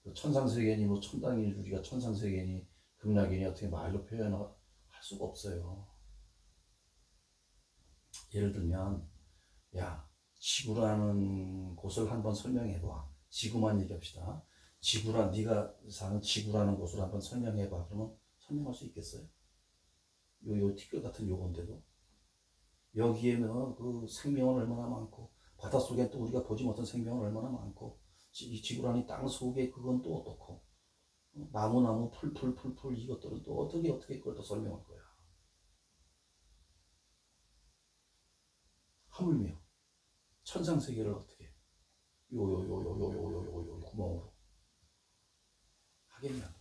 그 천상세계니 뭐 천당이니 우리가 천상세계니 극락이니 어떻게 말로 표현할 수가 없어요. 예를 들면 야 지구라는 곳을 한번 설명해 봐. 지구만 얘기합시다. 네가 사는 지구라는 곳을 한번 설명해 봐. 그러면 설명할 수 있겠어요? 요 티끌 같은 요건데도 여기에는 그 생명은 얼마나 많고 바닷속에 또 우리가 보지 못한 생명은 얼마나 많고 이 지구라는 땅 속에 그건 또 어떻고 나무 풀 이것들은 또 어떻게 그걸 또 설명할 거야. 하물며 천상세계를 어떻게 요 구멍으로 하겠냐고.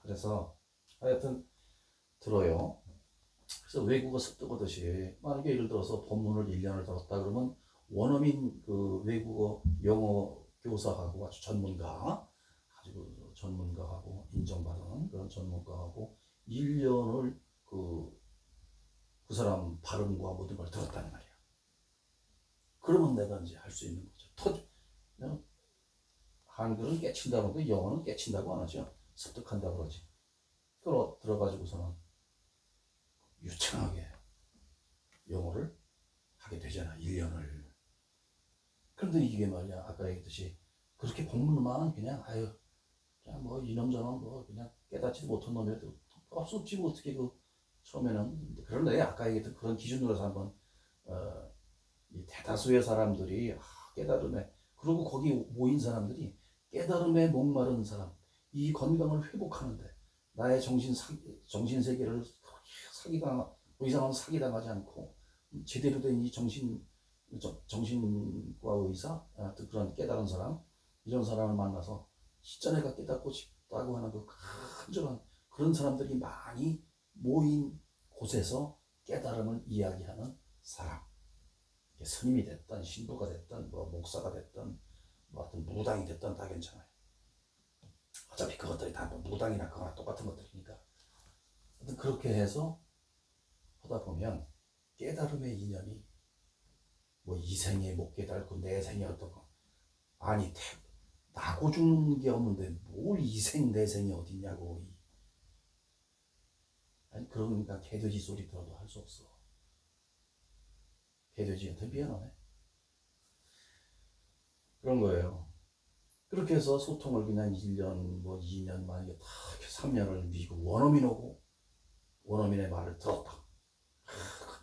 그래서 하여튼 들어요. 그래서 외국어 습득하듯이 만약에 예를 들어서 본문을 1년을 들었다 그러면 원어민 그 외국어 영어 교사하고 아주 전문가 아주 전문가하고 인정받은 그런 전문가하고 1년을 그 사람 발음과 모든 걸 들었다는 말이야. 그러면 내가 이제 할 수 있는 거죠. 한글은 깨친다고 하는데 영어는 깨친다고 안 하죠. 습득한다고 그러지. 그걸 들어가지고서는 유창하게 영어를 하게 되잖아. 1년을. 그런데 이게 말이야. 아까 얘기했듯이 그렇게 공부만 그냥 그냥 뭐 이놈 저놈 뭐 그냥 깨닫지도 못한 놈이라도 없었지 뭐 어떻게 그 처음에는. 그런데 아까 얘기했던 그런 기준으로 해서 한번 이 대다수의 사람들이 깨달음에 그리고 거기 모인 사람들이 깨달음에 목마른 사람 이 건강을 회복하는데 나의 정신 세계를 더 이상은 사기당하지 않고 제대로 된 이 정신과 의사 그런 깨달은 사람 이런 사람을 만나서 진짜 내가 깨닫고 싶다고 하는 그 간절한 그런 사람들이 많이 모인 곳에서 깨달음을 이야기하는 사람. 스님이 됐든 신부가 됐든 뭐 목사가 됐든 뭐 하여튼 무당이 됐든 다 괜찮아요. 어차피 그것들이 다 무당이나 그거나 똑같은 것들이니까. 하여튼 그렇게 해서 하다 보면 깨달음의 인연이 뭐 이 생에 못 깨달고 내 생에 어떻고 아니 나고 죽는 게 없는데 뭘 이 생 내 생이 어딨냐고. 아니 그러니까 개돼지 소리 들어도 할 수 없어. 개돼지한테 미안하네. 그런 거예요. 그렇게 해서 소통을 그냥 1년 뭐 2년 만약에 다 3년을 미국 원어민 오고 원어민의 말을 들었다.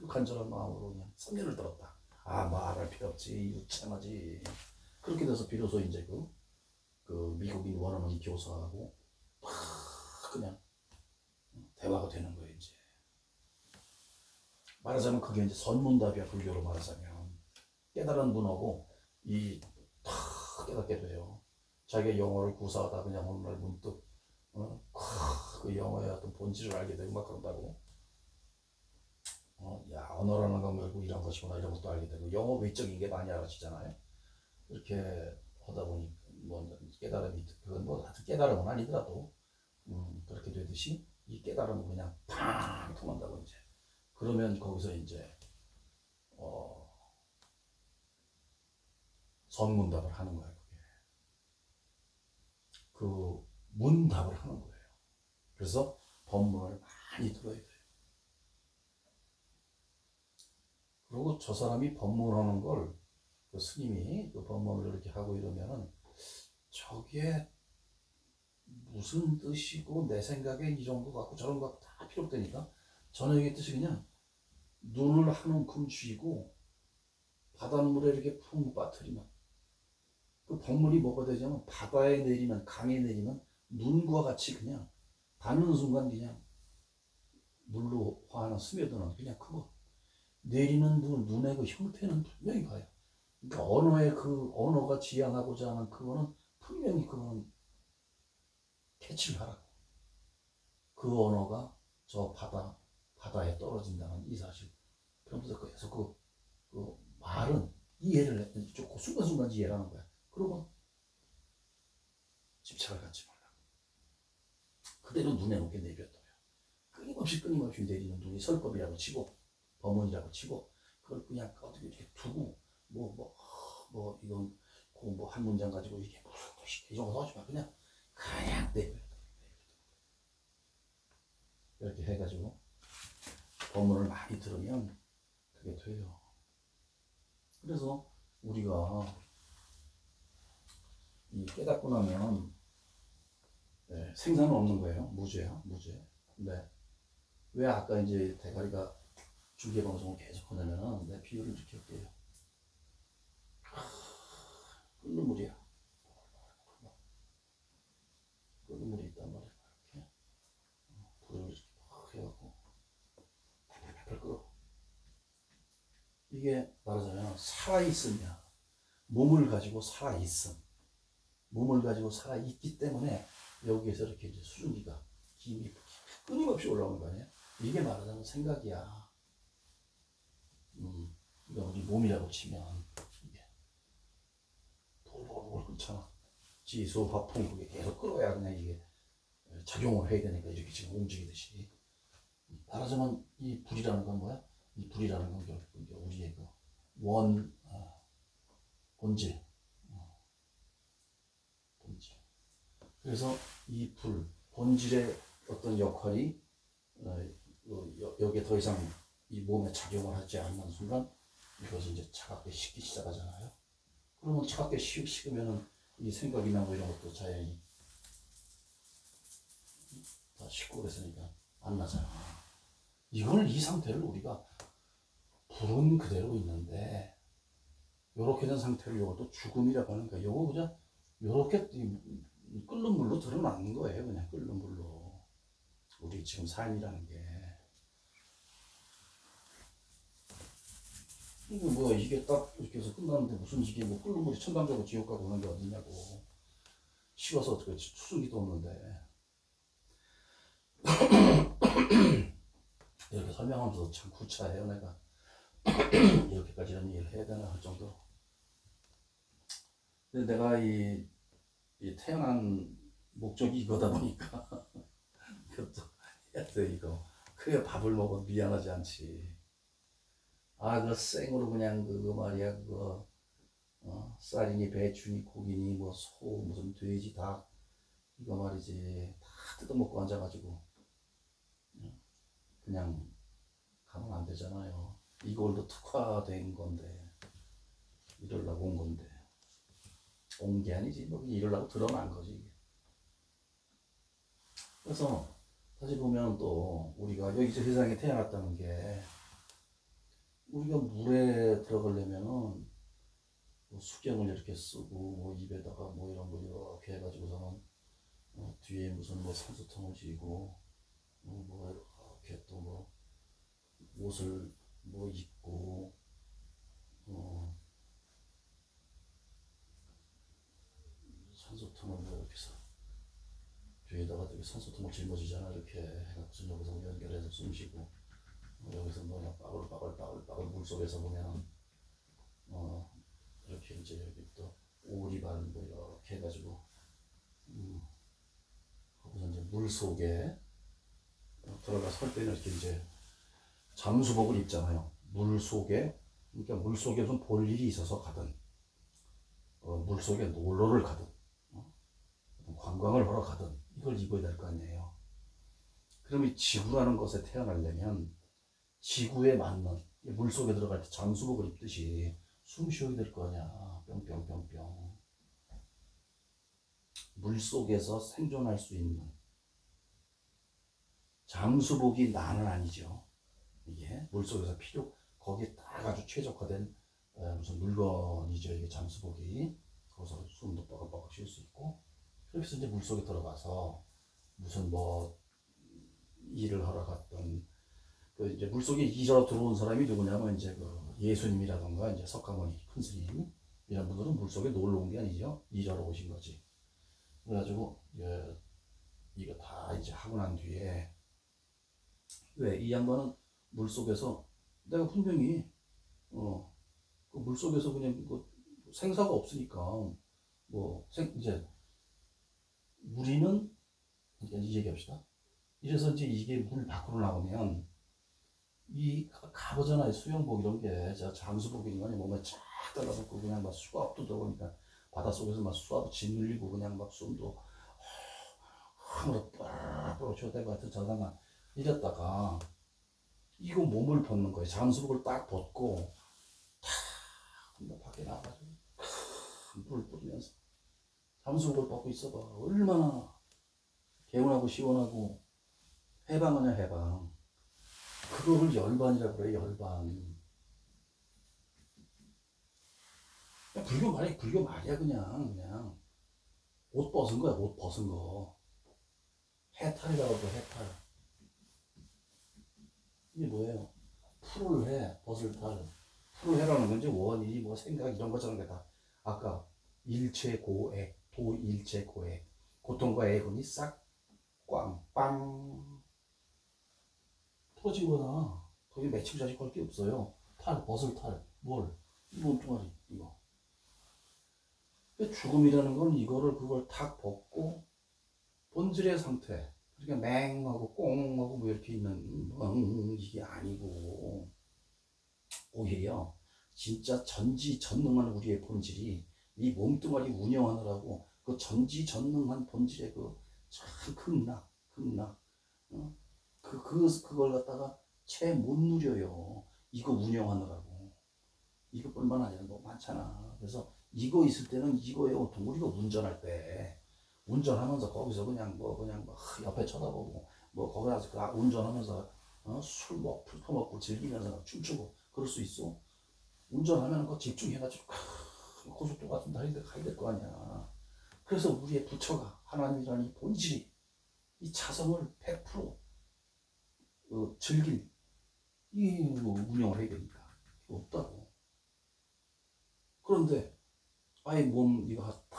간절한 마음으로 그냥 3년을 들었다. 말할 필요 없지. 유창하지. 그렇게 돼서 비로소 이제 그 미국인 원어민 교사하고 그냥 대화가 되는 거예요. 이제 말하자면 그게 이제 선문답이야. 불교로 말하자면 깨달은 분하고 탁 깨닫게 돼요. 자기가 영어를 구사하다 그냥 어느 날 문득 그 영어의 어떤 본질을 알게 되고 막 그런다고. 야 언어라는 건 결국 이런 것이구나 이런 것도 알게 되고 영어 외적인 게 많이 알아지잖아요. 이렇게 하다 보니 뭐 깨달음이 그건 뭐 깨달음은 아니더라도 그렇게 되듯이 이 깨달음은 그냥 팡 통한다고 이제. 그러면 거기서 이제 선문답을 하는 거예요. 그 문답을 하는 거예요. 그래서 법문을 많이 들어야 돼요. 그리고 저 사람이 법문하는 걸 그 스님이 그 법문을 이렇게 하고 이러면은 저게 무슨 뜻이고 내 생각엔 이런 거 같고 저런 거 같고 다 필요 없다니까. 저는 얘기했듯이 그냥 눈을 한 움큼 쥐고 바닷물에 이렇게 푹 빠뜨리면 그 법문이 뭐가 되냐면 바다에 내리면 강에 내리면 눈과 같이 그냥 닿는 순간 그냥 물로 화하는 스며드는 그냥 그거 내리는 눈의 그 형태는 분명히 가요. 그러니까 언어가 지향하고자 하는 그거는 분명히 그거는 캐치를 하라고. 그 언어가 저 바다에 떨어진다는 이 사실. 그러면서 계속 그 말은 이해를 해. 순간순간 이해를 하는 거야. 그러고 집착을 갖지 말라고. 그대로 눈에 놓게 내뱉어요. 끊임없이 내리는 눈이 설법이라고 치고 법문이라고 치고 그걸 그냥 어떻게 이렇게 두고 이건 뭐 한 문장 가지고 이게 무슨 뜻이 이런 거 하지 마. 그냥 내뱉어. 이렇게 해가지고 법문을 많이 들으면 그게 돼요. 그래서 우리가 이 깨닫고 나면 생사는 없는 거예요. 무죄야, 무죄. 근데 왜 아까 이제 대가리가 중계 방송을 계속 하냐면은 내 비유를 이렇게 할게요. 끓는 물이야. 끓는 물이 있단 말이야. 이렇게 불을 이렇게 막 해갖고 팔팔 끓어. 이게 말하자면 살아있음이야. 몸을 가지고 살아있음. 몸을 가지고 살아있기 때문에 여기에서 이렇게 이제 수증기가 김이 끊임없이 올라오는 거 아니야? 이게 말하자면 생각이야. 그러니까 우리 몸이라고 치면 이게 돌돌 끓잖아. 지수, 화풍 그게 계속 끓어야 그냥 이게 작용을 해야 되니까 이렇게 지금 움직이듯이. 말하자면 이 불이라는 건 뭐야? 이 불이라는 건 결국 우리의 그 본질. 본질. 그래서 이 불, 본질의 어떤 역할이 여기에 더 이상 이 몸에 작용을 하지 않는 순간 이것이 이제 차갑게 식기 시작하잖아요. 그러면 차갑게 식으면은 이 생각이나 뭐 이런 것도 자연히 다 식고 그랬으니까 안 나잖아. 이 상태를 우리가 불은 그대로 있는데 요렇게 된 상태를 요것도 죽음이라고 하는 거야. 요거 그냥 요렇게 끓는 물로 드러나는 거예요. 그냥 끓는 물로. 우리 지금 삶이라는 게. 이게 딱 이렇게 해서 끝나는데 무슨 이게 뭐 끓는 물이 천당 가고 지옥 가고 그런 게 어딨냐고. 식어서 어떻게 수증기도 없는데. 이렇게 설명하면서 참 구차해요, 내가. 이렇게까지 이런 얘기를 해야 되나 할 정도로. 근데 내가 이 태어난 목적이 이거다 보니까 그것도 해야 돼, 이거. 그래 밥을 먹어 미안하지 않지. 그 생으로 그냥 그거 말이야, 그거 쌀이니 배추니 고기니 뭐 소 무슨 돼지 닭 이거 말이지 다 뜯어먹고 앉아가지고 그냥 가면 안 되잖아요. 이걸로 특화된 건데 이러려고 온 건데 온 게 아니지 뭐 이러려고 드러난 거지 이게. 그래서 다시 보면 또 우리가 여기 세상에 태어났다는 게 우리가 물에 들어가려면은 뭐 수경을 이렇게 쓰고 뭐 입에다가 뭐 이런 거 이렇게 해가지고서는 뒤에 무슨 뭐 산소통을 쥐고 뭐 이렇게 또 뭐 옷을 뭐 입고 산소통을 뭐 이렇게 해서 뒤에다가 되게 산소통을 짊어지잖아. 이렇게 해갖고 여기서 연결해서 숨 쉬고 여기서 뭐냐 빠글빠글 물속에서 보면 이렇게 이제 여기 또 오리발 뭐 이렇게 해가지고 거기서 이제 물 속에 들어가 설 때는 이렇게 이제 잠수복을 입잖아요. 물 속에. 그러니까 물 속에 무슨 볼 일이 있어서 가든 물 속에 놀러를 가든 관광을 하러 가든 이걸 입어야 될 거 아니에요. 그럼 이 지구라는 것에 태어나려면 지구에 맞는 물 속에 들어갈 때 잠수복을 입듯이 숨 쉬어야 될 거 아니야. 뿅뿅뿅뿅. 물 속에서 생존할 수 있는 잠수복이 나는 아니죠. 이게 물 속에서 거기에 딱 아주 최적화된 무슨 물건이죠. 이게 잠수복이. 거기서 숨도 뻐글뻐글 쉴 수 있고. 그렇게 해서 이제 물 속에 들어가서 무슨 뭐 일을 하러 갔던 그 이제 물 속에 일하러 들어온 사람이 누구냐면 이제 그 예수님이라던가 이제 석가모니 큰 스님 이런 분들은 물 속에 놀러 온 게 아니죠. 일하러 오신 거지. 그래가지고 이거 다 이제 하고 난 뒤에 왜 이 양반은 물 속에서 내가 분명히 그 물 속에서 그냥 그 생사가 없으니까 뭐 이제 우리는 이 얘기합시다. 이래서 이제 이게 물 밖으로 나오면 이 가보잖아요. 수영복 이런 게 잠수복 이런 거 몸에 쫙 달라붙고 그냥 막 수압도 들어오니까 바닷속에서 막 수압 짓눌리고 그냥 막 숨도 함으로 빡빡 쳐대고 하여튼 저다가 이랬다가 이거 몸을 벗는 거예요. 잠수복을 딱 벗고 탁 뭐 밖에 나가가지고 물 뿌리면서 잠수복을 벗고 있어봐. 얼마나 개운하고 시원하고 해방 아니야 해방. 그거를 열반이라고 그래 열반. 불교 말이야 불교 말이야 그냥 옷 벗은 거야 옷 벗은 거. 해탈이라고 해 해탈. 이게 뭐예요? 풀을 해 벗을 탈. 풀을 해라는 건지 원인이 뭐 생각 이런 거잖아. 다 아까 일체고액 도일체고액 고통과 애근이 싹 꽝빵 터진 거다. 거기 맺히고 자식 걸 게 없어요. 탈 벗을 탈 뭘? 이 몸뚱아리 이거. 죽음이라는 건 이거를 그걸 탁 벗고 본질의 상태. 그러니까 맹하고 꽁하고 뭐 이렇게 있는 이게 아니고 오히려 진짜 전지전능한 우리의 본질이 이 몸뚱아리 운영하느라고 그 전지전능한 본질의 그 참 극락 어? 그걸 갖다가 채 못 누려요. 이거 운영하느라고. 이것뿐만 아니라 뭐 많잖아. 그래서 이거 있을 때는 이거의 고통. 우리가 운전할 때 운전하면서 거기서 그냥 뭐 옆에 쳐다보고 뭐 거기 가서 그 운전하면서 술 먹고 풀 터먹고 즐기면서 춤추고 그럴 수 있어. 운전하면 그 집중해가지고 고속도로 같은 다리인데 가야 될 거 아니야. 그래서 우리의 부처가 하나님이라는 이 본질이 이 자성을 100% 즐길 이 운영을 해야 되니까 없다고. 그런데 아예 몸 이거 다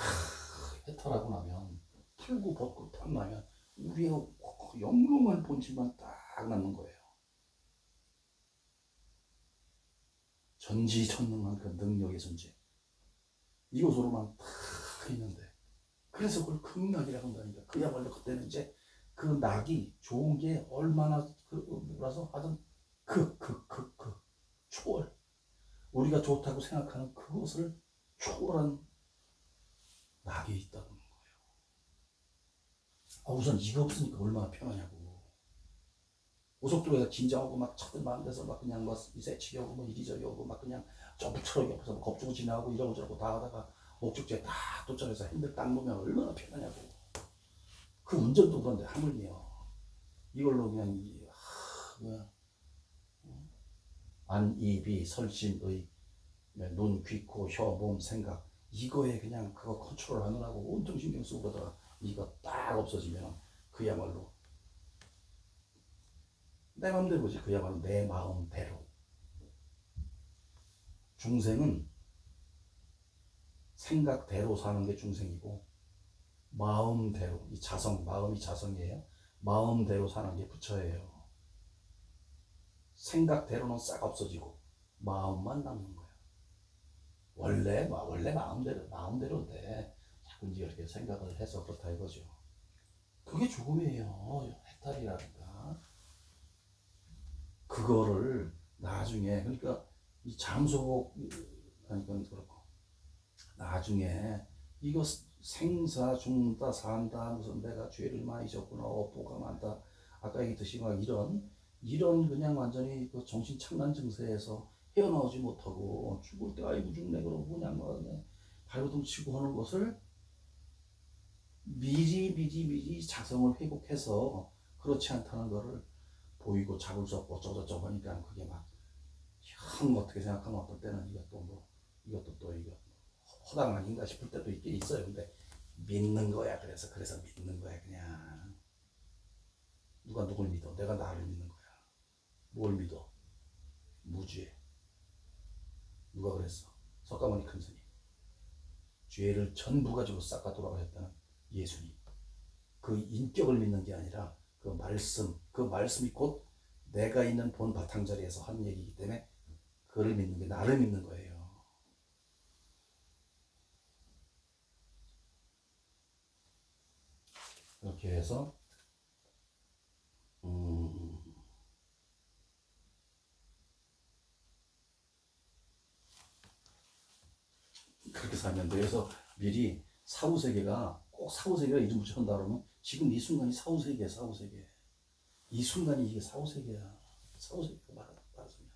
해탈하고 나면 풀고 벗고 탐나면 우리의 영롱한 본질만 딱 남는 거예요. 전지전능한 그 능력의 존재. 이것으로만 딱 있는데. 그래서 그걸 극락이라고 한다니까. 그야말로 그때는 이제 그 낙이 좋은 게 얼마나 뭐라서 하든 초월. 우리가 좋다고 생각하는 그것을 초월한 낙이 있다는 거예요. 우선 이거 없으니까 얼마나 편하냐고. 고속도로에서 긴장하고 막 차들 많은 데서 막 그냥 뭐 새치기 하고 뭐 이리저리 하고 막 그냥 점프처럼 옆에서 뭐 겁주고 지나가고 이러고 저러고 다 하다가 목적지에 다 도착해서 핸들 딱 놓으면 얼마나 편하냐고. 그 운전도 그런데 하물며 이걸로 그냥 안, 이, 비, 설심의 눈, 귀, 코, 혀, 몸, 생각 이거에 그냥 그거 컨트롤 하느라고 온통 신경 쓰고 그러다가 이거 딱 없어지면 그야말로 내 맘대로지. 그야말로 내 마음대로. 중생은 생각대로 사는 게 중생이고 마음대로 이 자성 마음이 자성이에요. 마음대로 사는 게 부처예요. 생각대로는 싹 없어지고 마음만 남는 거야. 원래 마음대로인데 자꾸 이제 이렇게 생각을 해서 그렇다 이거죠. 그게 죽음이에요. 해탈이라든가. 그거를 나중에 그러니까 이 장소복 아니 그건 그렇고 나중에 이거 생사 죽는다 산다 무슨 내가 죄를 많이 졌구나 업보가 많다 아까 얘기했듯이 막 이런 그냥 완전히 그 정신 착란 증세에서 헤어나오지 못하고 죽을 때 아이고 죽네 그러고 그냥 막 발버둥 치고 하는 것을 미리 자성을 회복해서 그렇지 않다는 거를 보이고 잡을 수 없고 어쩌고저쩌고 하니까 그게 막 형 어떻게 생각하면 어떨 때는 이것도 또 이거 허당 아닌가 싶을 때도 있긴 있어요. 근데 믿는 거야. 그래서 믿는 거야. 그냥 누가 누굴 믿어? 내가 나를 믿는 거야. 뭘 믿어? 무죄. 누가 그랬어? 석가모니 큰 스님. 죄를 전부 가지고 싹가도록 하셨다는 예수님. 그 인격을 믿는 게 아니라 그 말씀이 곧 내가 있는 본 바탕자리에서 한 얘기이기 때문에 그를 믿는 게 나를 믿는 거예요. 이렇게 해서 그렇게 살면 돼요. 그래서 미리 사후세계가 꼭 사후세계가 이름 붙여놓는다 그러면 지금 이 순간이 사후세계야. 사후세계. 이 순간이 이게 사후세계야. 사후세계가 말하자면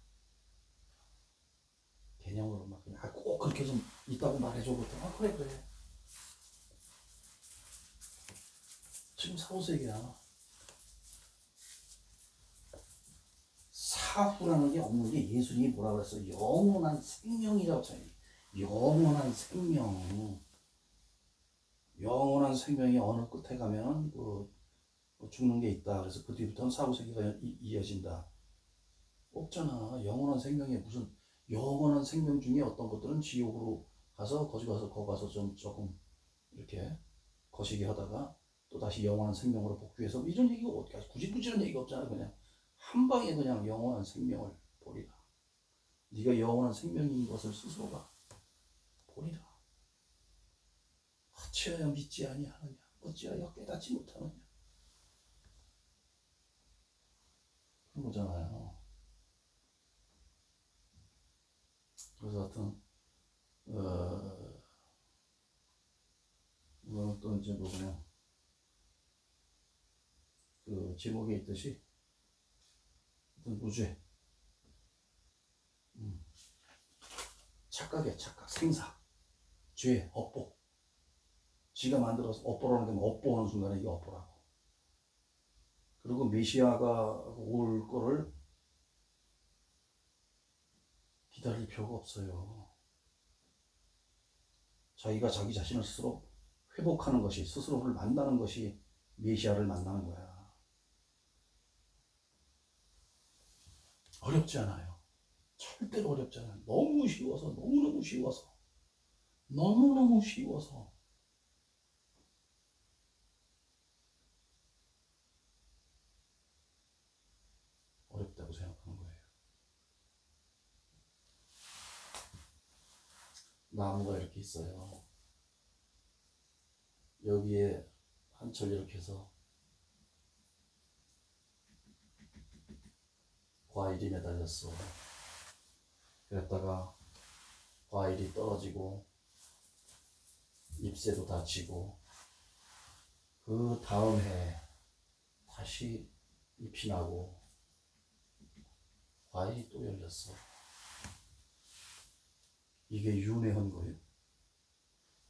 개념으로 막 그냥 꼭 그렇게 좀 있다고 말해줘. 그랬더니 아 그래 그래. 지금 사후세계야. 사후라는 게 없는 게 예수님이 뭐라 그랬어? 영원한 생명이라고 했잖아요. 영원한 생명. 영원한 생명이 어느 끝에 가면 죽는 게 있다. 그래서 그 뒤부터는 사후세계가 이어진다. 없잖아. 영원한 생명이 무슨 영원한 생명 중에 어떤 것들은 지옥으로 가서 거기 가서 좀 조금 이렇게 거시기 하다가 또 다시 영원한 생명으로 복귀해서 이런 얘기가 어떻게 굳이 이런 얘기가 없잖아. 그냥 한 방에 그냥 영원한 생명을 보리라. 네가 영원한 생명인 것을 스스로가 보리라. 어찌하여 믿지 아니하느냐. 어찌하여 깨닫지 못하느냐. 그런 거잖아요. 그래서 하여튼 이거는 또 이제 뭐 그냥 그 제목에 있듯이 무죄, 착각이야. 착각, 생사, 죄, 업보. 지가 만들어서 업보라는 게 업보하는 순간에 이게 업보라고. 그리고 메시아가 올 거를 기다릴 필요가 없어요. 자기가 자기 자신을 스스로 회복하는 것이, 스스로를 만나는 것이 메시아를 만나는 거야. 어렵지 않아요. 절대로 어렵지 않아요. 너무 쉬워서, 너무너무 쉬워서. 너무너무 쉬워서. 어렵다고 생각하는 거예요. 나무가 이렇게 있어요. 여기에 한철 이렇게 해서 과일이 매달렸어. 그랬다가 과일이 떨어지고 잎새도 다치고 그 다음 해 다시 잎이 나고 과일이 또 열렸어. 이게 윤회한 거예요.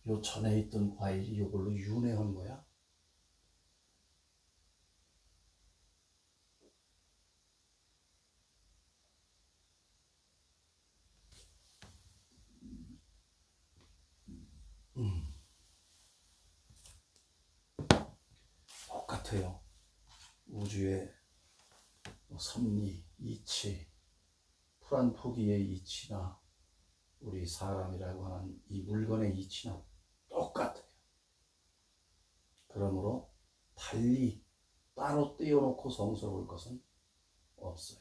요 전에 있던 과일이 이걸로 윤회한 거야. 똑같아요. 우주의 섭리, 이치, 풀한포기의 이치나 우리 사람이라고 하는 이 물건의 이치나 똑같아요. 그러므로 달리 따로 떼어놓고 성스러울 것은 없어요.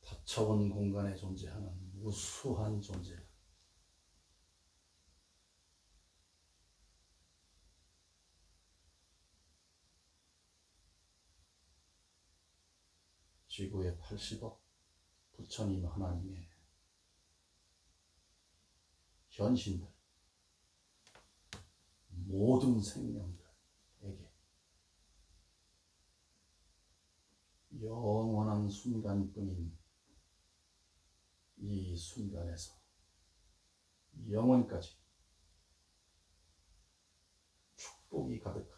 닫혀온 공간에 존재하는 무수한 존재. 지구의 80억 부처님 하나님의 현신들, 모든 생명들에게 영원한 순간뿐인 이 순간에서 영원까지 축복이 가득한